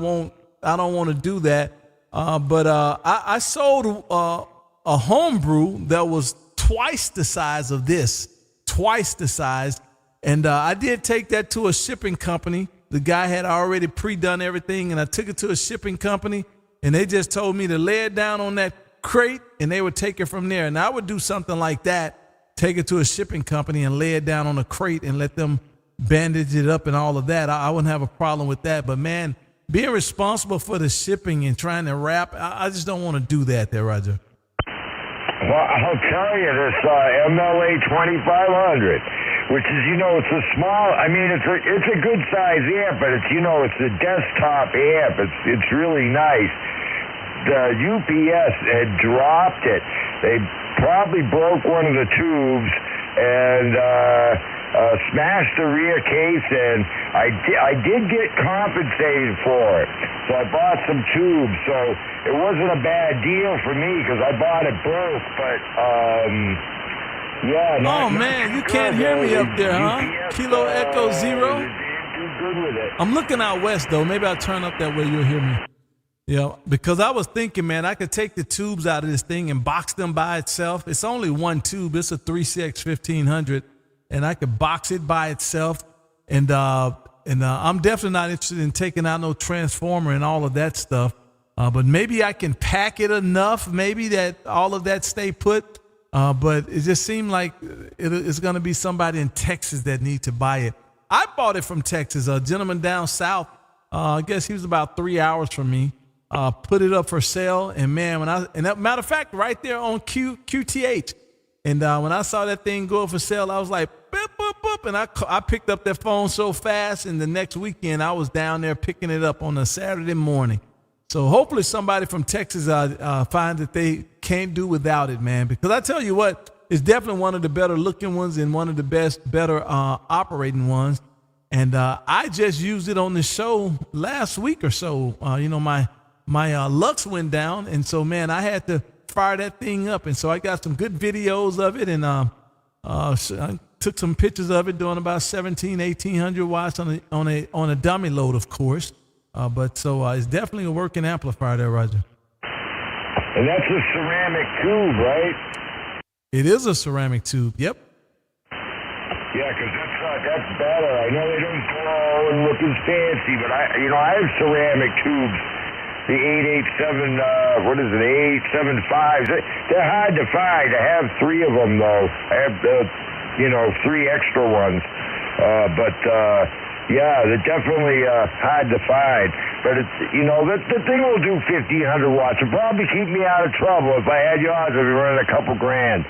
don't want to do that. But I sold a homebrew that was twice the size of this, twice the size. And I did take that to a shipping company. The guy had already pre-done everything, and I took it to a shipping company, and they just told me to lay it down on that crate, and they would take it from there. And I would do something like that, take it to a shipping company and lay it down on a crate and let them bandage it up and all of that. I wouldn't have a problem with that. But, man, being responsible for the shipping and trying to wrap, I just don't want to do that there, Roger. Well, I'll tell you, this MLA 2500, which is, it's a small, it's a good size amp, but it's a desktop amp. It's really nice. The UPS had dropped it. They probably broke one of the tubes and smashed the rear case in. I did get compensated for it, so I bought some tubes. So it wasn't a bad deal for me because I bought it broke. But yeah. Oh man, you can't hear me up there, huh? Kilo Echo Zero. Good with it. I'm looking out west though. Maybe I'll turn up that way you'll hear me. Yeah, because I was thinking, man, I could take the tubes out of this thing and box them by itself. It's only one tube. It's a 3CX 1500, and I could box it by itself. And I'm definitely not interested in taking out no transformer and all of that stuff. But maybe I can pack it enough, maybe that all of that stay put. But it just seemed like it's going to be somebody in Texas that need to buy it. I bought it from Texas. A gentleman down south, I guess he was about 3 hours from me. Put it up for sale, and man, matter of fact, right there on QTH, and when I saw that thing go up for sale, I was like, boop, boop, boop, and I picked up that phone so fast, and the next weekend I was down there picking it up on a Saturday morning. So hopefully somebody from Texas finds that they can't do without it, man, because I tell you what, it's definitely one of the better looking ones and one of the better operating ones, and I just used it on the show last week or so. My Lux went down, and so, man, I had to fire that thing up. And so I got some good videos of it, and I took some pictures of it doing about 1,800 watts on a dummy load, of course. But it's definitely a working amplifier there, Roger. And that's a ceramic tube, right? It is a ceramic tube, yep. Yeah, because that's better. I know they don't glow and look as fancy, but I have ceramic tubes. The 887, 875s, they're hard to find. I have 3 of them, though. I have, 3 extra ones. Yeah, they're definitely hard to find. But it's, the thing will do 1,500 watts. It'll probably keep me out of trouble. If I had yours, I'd be running a couple grand.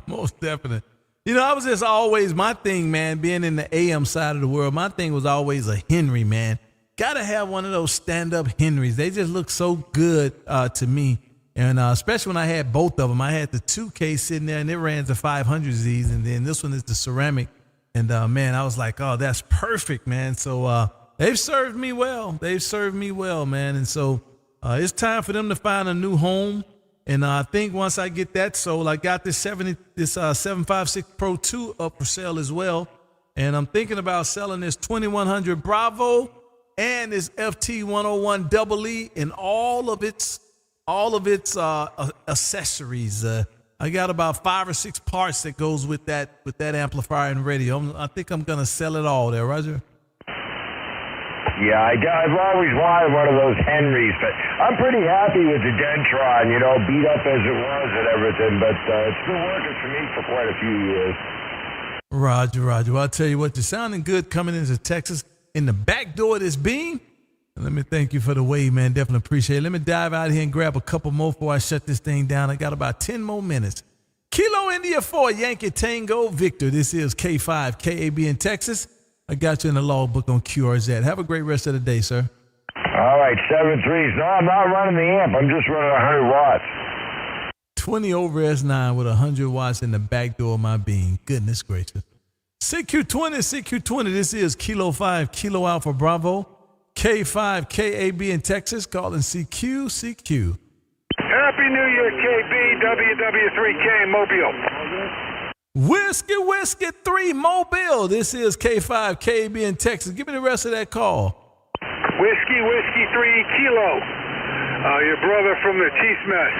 Most definitely. I was just always, my thing, man, being in the AM side of the world, my thing was always a Henry, man. Got to have one of those stand-up Henrys. They just look so good to me. And especially when I had both of them. I had the 2K sitting there, and it ran the 500Zs, and then this one is the ceramic. And, man, I was like, oh, that's perfect, man. So they've served me well. They've served me well, man. And so it's time for them to find a new home. And I think once I get that sold, I got this 756 Pro 2 up for sale as well. And I'm thinking about selling this 2100 Bravo and this FT101 Double E and all of its accessories. I got about 5 or 6 parts that goes with that amplifier and radio. I think I'm gonna sell it all there, Roger. Yeah, I've always wanted one of those Henrys, but I'm pretty happy with the Dentron, you know, beat up as it was and everything, but it's been working for me for quite a few years. Roger. Well, I'll tell you what, you're sounding good coming into Texas in the back door of this beam. And let me thank you for the wave, man. Definitely appreciate it. Let me dive out here and grab a couple more before I shut this thing down. I got about 10 more minutes. Kilo India 4, Yankee Tango Victor. This is K5, KAB in Texas. I got you in the logbook on QRZ. Have a great rest of the day, sir. All right, 7.3s. No, I'm not running the amp. I'm just running 100 watts. 20 over S9 with 100 watts in the back door of my beam. Goodness gracious. CQ20. This is Kilo 5, Kilo Alpha Bravo. K5, KAB in Texas. Calling CQ. Happy New Year, KB, WW3K, Mobile. Whiskey 3 Mobile. This is K5 KAB in Texas. Give me the rest of that call. Whiskey 3 Kilo. Your brother from the Cheese Mess.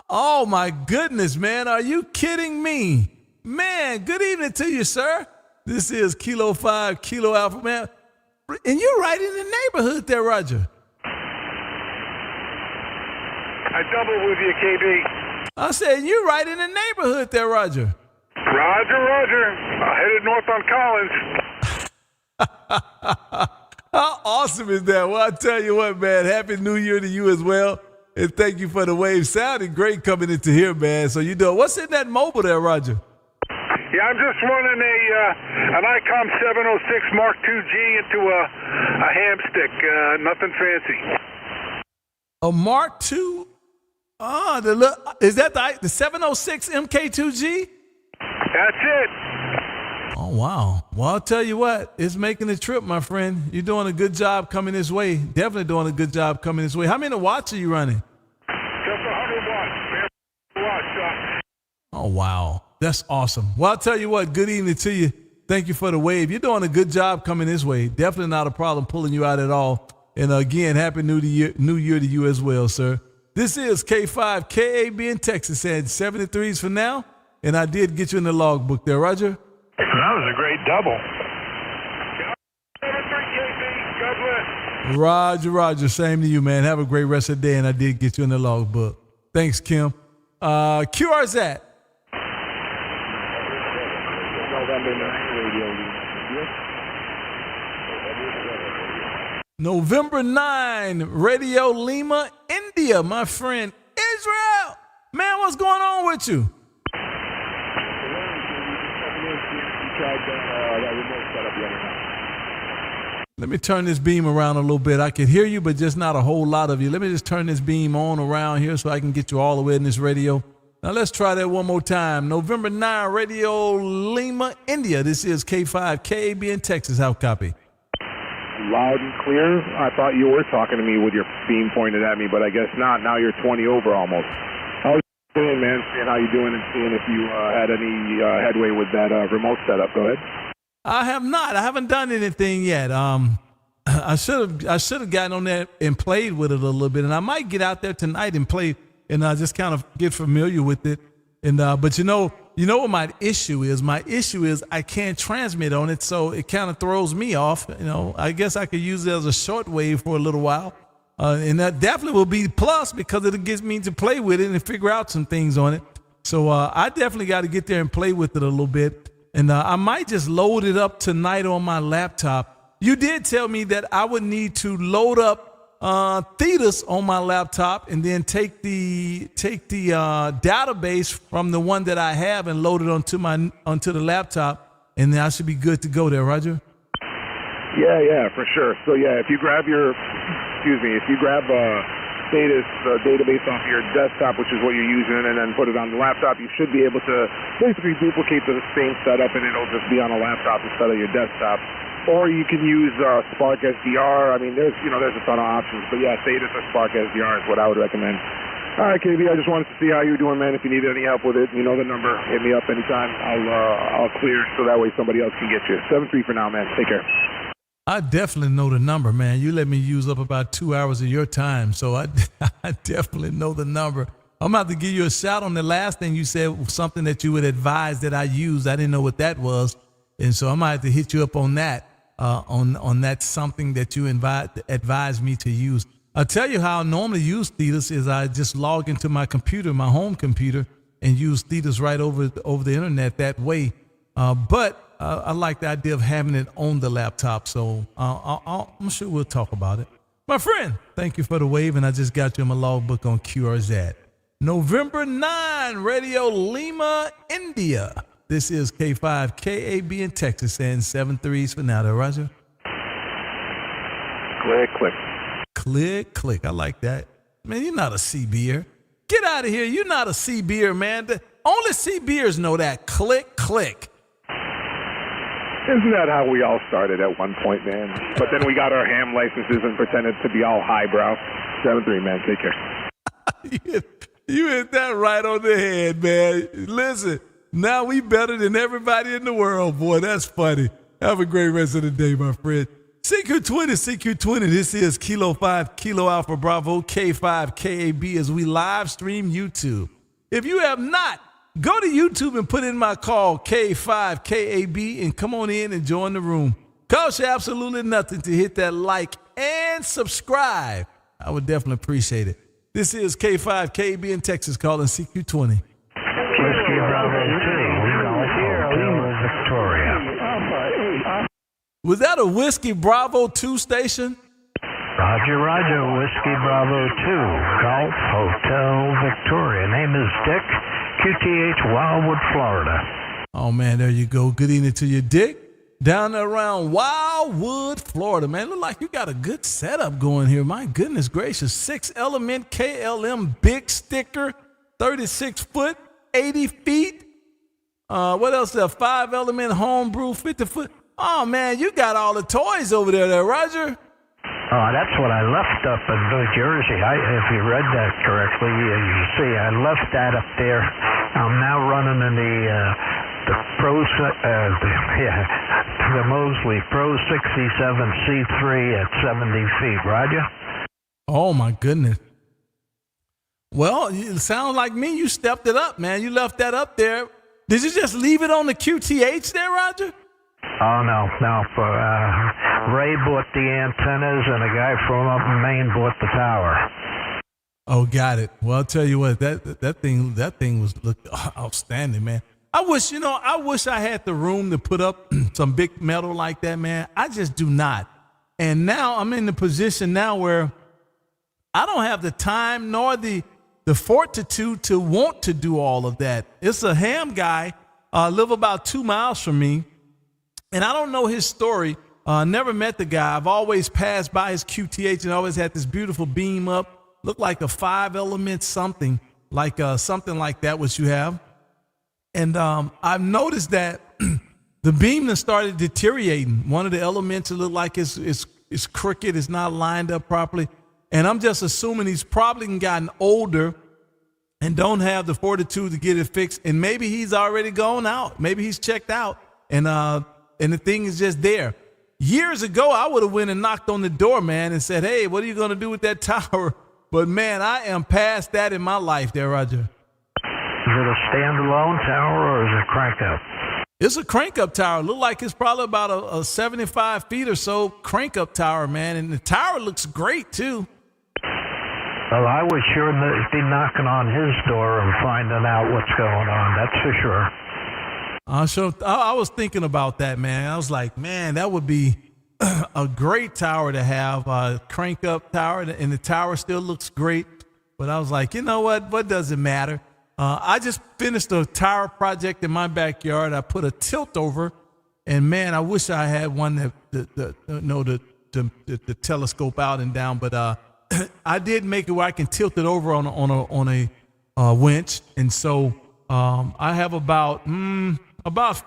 Oh my goodness, man. Are you kidding me? Man, good evening to you, sir. This is Kilo 5 Kilo Alpha, man. And you're right in the neighborhood there, Roger. I double with you, KB. I said, you're right in the neighborhood there, Roger. Roger. Headed north on Collins. How awesome is that? Well, I tell you what, man, Happy New Year to you as well. And thank you for the wave. Sounding great coming into here, man. So you know, what's in that mobile there, Roger? Yeah, I'm just running an ICOM 706 Mark II-G into a ham stick. Nothing fancy. A Mark II? Is that the 706 MK2G? That's it. Oh, wow. Well, I'll tell you what, it's making the trip, my friend. You're doing a good job coming this way. Definitely doing a good job coming this way. How many watts are you running? Just 100 watts. Oh, wow. That's awesome. Well, I'll tell you what, good evening to you. Thank you for the wave. You're doing a good job coming this way. Definitely not a problem pulling you out at all. And again, Happy New Year to you as well, sir. This is K5 KAB in Texas and 73s for now. And I did get you in the logbook there, Roger. That was a great double. 73 KB, God bless. Roger. Same to you, man. Have a great rest of the day. And I did get you in the logbook. Thanks, Kim. QRZ. November 9, Radio Lima, India, my friend Israel. Man, what's going on with you? Let me turn this beam around a little bit. I can hear you, but just not a whole lot of you. Let me just turn this beam on around here so I can get you all the way in this radio. Now let's try that one more time. November 9, Radio Lima, India. This is K5 KAB in Texas. How copy? Loud and clear. I thought you were talking to me with your beam pointed at me, but I guess not. Now you're 20 over almost. How you doing, man? Seeing how you doing and seeing if you had any headway with that remote setup. Go ahead. I have not. I haven't done anything yet. I should have gotten on there and played with it a little bit, and I might get out there tonight and play and just kind of get familiar with it. And but you know what my issue is? My issue is I can't transmit on it, so it kind of throws me off. You know, I guess I could use it as a shortwave for a little while, and that definitely will be plus because it gives me to play with it and figure out some things on it. So I definitely got to get there and play with it a little bit, and I might just load it up tonight on my laptop. You did tell me that I would need to load up Thetis on my laptop and then take the database from the one that I have and load it onto the laptop, and then I should be good to go there, Roger. Yeah, for sure. So yeah, if you grab Thetis database off your desktop, which is what you're using, and then put it on the laptop, you should be able to basically duplicate the same setup, and it'll just be on a laptop instead of your desktop. Or you can use Spark SDR. I mean, there's a ton of options. But yeah, Thetis or Spark SDR is what I would recommend. All right, KB, I just wanted to see how you're doing, man. If you need any help with it, you know the number. Hit me up anytime. I'll clear so that way somebody else can get you. 7-3 for now, man. Take care. I definitely know the number, man. You let me use up about 2 hours of your time, so I definitely know the number. I'm about to give you a shout on the last thing you said, something that you would advise that I use. I didn't know what that was, and so I might have to hit you up on that. on that something that you advise me to use. I'll tell you how I normally use Thetis is I just log into my computer, my home computer, and use Thetis right over the internet that way. But I like the idea of having it on the laptop, so I'm sure we'll talk about it. My friend, thank you for the wave, and I just got you in my logbook on QRZ. November 9, Radio Lima, India. This is K5 KAB in Texas, and 7-3s for now, there, Roger. Click, click. Click, click. I like that. Man, you're not a CBer. Get out of here. You're not a CBer, man. Only CBers know that. Click, click. Isn't that how we all started at one point, man? But then we got our ham licenses and pretended to be all highbrow. 7-3, man. Take care. You hit that right on the head, man. Listen, now we better than everybody in the world, boy. That's funny. Have a great rest of the day, my friend. CQ20, this is Kilo 5, Kilo Alpha Bravo, K5, KAB as we live stream YouTube. If you have not, go to YouTube and put in my call, K5, KAB, and come on in and join the room. Costs you absolutely nothing to hit that like and subscribe. I would definitely appreciate it. This is K5, KAB in Texas calling CQ20. Whiskey Bravo 2, Hotel Victoria. Was that a Whiskey Bravo 2 station? Roger, Whiskey Bravo 2, Golf Hotel Victoria. Name is Dick, QTH, Wildwood, Florida. Oh, man, there you go. Good evening to you, Dick. Down there around Wildwood, Florida, man. Look like you got a good setup going here. My goodness gracious. 6-element KLM big sticker, 36 foot, 80 feet. What else there? 5-element homebrew, 50 foot. Oh, man, you got all the toys over there, Roger. Oh, that's what I left up in New Jersey. If you read that correctly, you see I left that up there. I'm now running in the Mosley Pro 67 C3 at 70 feet. Roger? Oh, my goodness. Well, it sounds like me. You stepped it up, man. You left that up there. Did you just leave it on the QTH there, Roger? Oh, no. Ray bought the antennas, and a guy from up in Maine bought the tower. Oh, got it. Well, I'll tell you what, that thing was looked outstanding, man. I wish I had the room to put up some big metal like that, man. I just do not. And now I'm in the position now where I don't have the time nor the fortitude to want to do all of that. It's a ham guy, live about 2 miles from me. And I don't know his story. Never met the guy. I've always passed by his QTH and always had this beautiful beam up. Looked like a 5-element something like that, what you have. And I've noticed that the beam has started deteriorating. One of the elements look like it's crooked. It's not lined up properly. And I'm just assuming he's probably gotten older and don't have the fortitude to get it fixed. And maybe he's already gone out. Maybe he's checked out. And the thing is just there. Years ago, I would have went and knocked on the door, man, and said, hey, what are you going to do with that tower? But, man, I am past that in my life there, Roger. Is it a standalone tower or is it crank-up? It's a crank-up tower. Look like it's probably about a 75 feet or so crank-up tower, man. And the tower looks great, too. Well, I would sure be knocking on his door and finding out what's going on. That's for sure. I was thinking about that, man. I was like, man, that would be a great tower to have, a crank-up tower, and the tower still looks great. But I was like, you know what? What does it matter? I just finished a tower project in my backyard. I put a tilt over, and man, I wish I had one to telescope out and down. But I did make it where I can tilt it over on a winch, and so I have about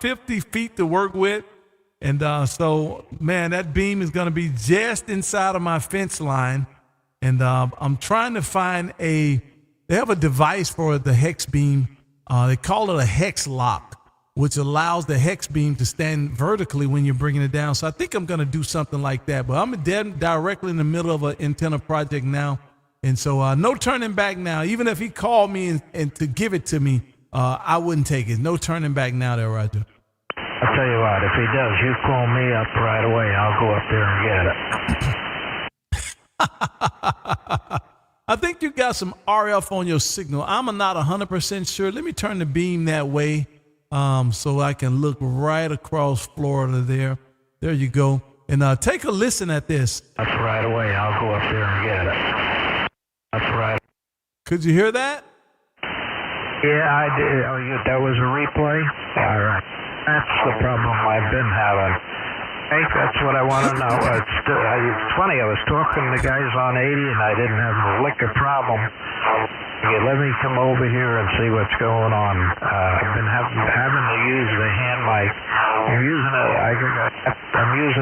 50 feet to work with. And so, man, that beam is going to be just inside of my fence line. And I'm trying to find they have a device for the hex beam. They call it a hex lock, which allows the hex beam to stand vertically when you're bringing it down. So I think I'm going to do something like that. But I'm directly in the middle of an antenna project now. And so no turning back now. Even if he called me and to give it to me, I wouldn't take it. No turning back now there, Roger. I tell you what, if he does, you call me up right away. I'll go up there and get it. I think you got some RF on your signal. I'm not 100% sure. Let me turn the beam that way so I can look right across Florida there. There you go. And take a listen at this. Up right away. I'll go up there and get it. Up right. Could you hear that? Yeah, I did. Oh, that was a replay? All right. That's the problem I've been having. Hey, that's what I want to know. It's funny, I was talking to guys on 80 and I didn't have a liquor problem. Okay, let me come over here and see what's going on. I've been having to use the hand mic. I'm using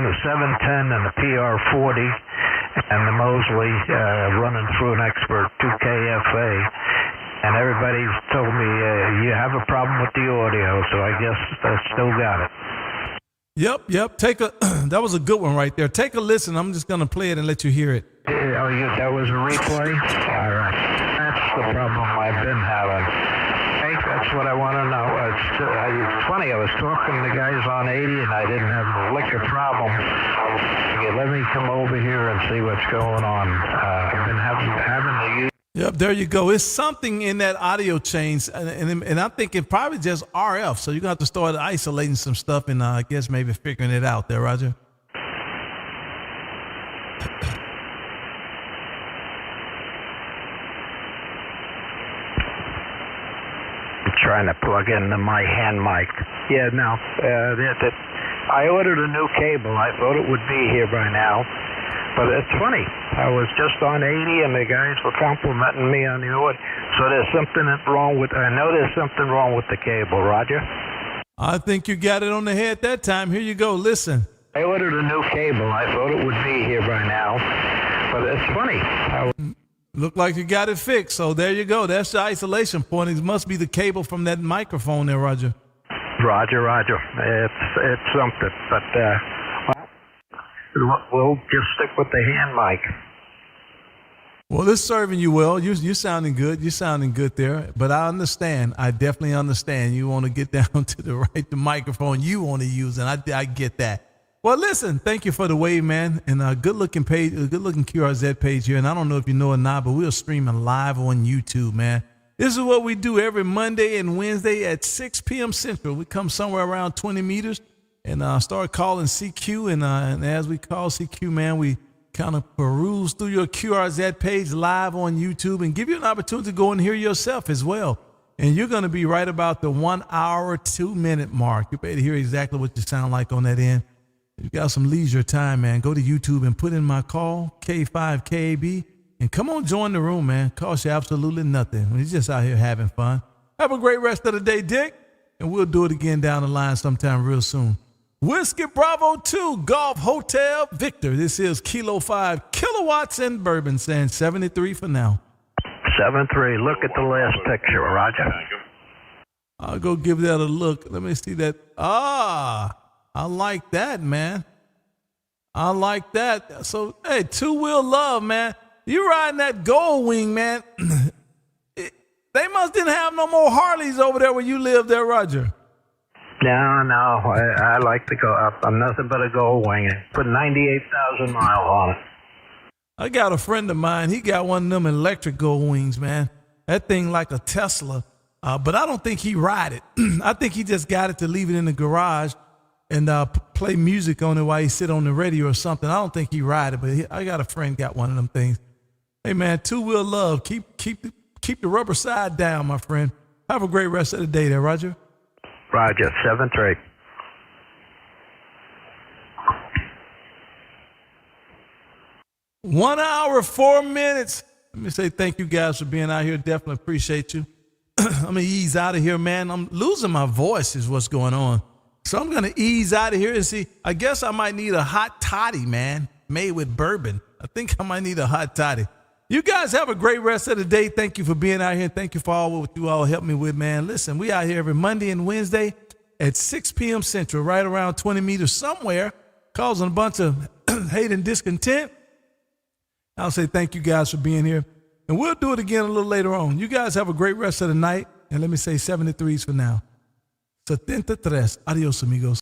a 710 and a PR40 and the Mosley running through an expert 2KFA. And everybody's told me you have a problem with the audio, so I guess I still got it. Yep. That was a good one right there. Take a listen. I'm just gonna play it and let you hear it. That was a replay? All right. That's the problem I've been having. Hey, that's what I want to know. It's funny, I was talking to guys on 80 and I didn't have a liquor problem. Okay, let me come over here and see what's going on. I've been having to use. Yep, there you go. It's something in that audio change, and I'm thinking probably just RF. So you're going to have to start isolating some stuff and I guess maybe figuring it out there, Roger. I'm trying to plug in my hand mic. Yeah, no. I ordered a new cable. I thought it would be here by now. But it's funny. I was just on 80 and the guys were complimenting me on the order. So there's something wrong with, I know there's something wrong with the cable, Roger. I think you got it on the head that time. Here you go. Listen. I ordered a new cable. I thought it would be here by now. But it's funny. Look like you got it fixed. So there you go. That's the isolation point. It must be the cable from that microphone there, Roger. Roger. It's something. But, we'll just stick with the hand mic. Well, it's serving you well. You're sounding good. You're sounding good there. But I understand. I definitely understand. You want to get down to the microphone you want to use, and I get that. Well, listen, thank you for the wave, man. And a good-looking page, a good-looking QRZ page here. And I don't know if you know or not, but we're streaming live on YouTube, man. This is what we do every Monday and Wednesday at 6 p.m. Central. We come somewhere around 20 meters. And start calling CQ, and as we call CQ, man, we kind of peruse through your QRZ page live on YouTube and give you an opportunity to go and hear yourself as well. And you're going to be right about the 1 hour, 2 minute mark. You'll be able to hear exactly what you sound like on that end. If you got some leisure time, man, go to YouTube and put in my call, K5KAB, and come on, join the room, man. Cost you absolutely nothing. We're just out here having fun. Have a great rest of the day, Dick, and we'll do it again down the line sometime real soon. Whiskey Bravo 2, Golf Hotel Victor. This is Kilo 5, Kilowatts and Bourbon, saying 73 for now. 73. Look at the last picture, Roger. I'll go give that a look. Let me see that. I like that, man. I like that. So, hey, two-wheel love, man. You riding that Gold Wing, man. They must didn't have no more Harleys over there where you live there, Roger. No, I like to go up. I'm nothing but a Gold Wing. Put 98,000 miles on it. I got a friend of mine. He got one of them electric Gold Wings, man. That thing like a Tesla. But I don't think he ride it. I think he just got it to leave it in the garage and play music on it while he sit on the radio or something. I don't think he ride it, but I got a friend got one of them things. Hey, man, two-wheel love. Keep the rubber side down, my friend. Have a great rest of the day there, Roger. Roger, 7-3. One hour, 4 minutes. Let me say thank you guys for being out here. Definitely appreciate you. I'm going to ease out of here, man. I'm losing my voice is what's going on. So I'm going to ease out of here and see. I guess I might need a hot toddy, man, made with bourbon. I think I might need a hot toddy. You guys have a great rest of the day. Thank you for being out here. Thank you for all what you all helped me with, man. Listen, we out here every Monday and Wednesday at 6 p.m. Central, right around 20 meters somewhere, causing a bunch of hate and discontent. I'll say thank you guys for being here. And we'll do it again a little later on. You guys have a great rest of the night. And let me say 73s for now. 73. Adios, amigos.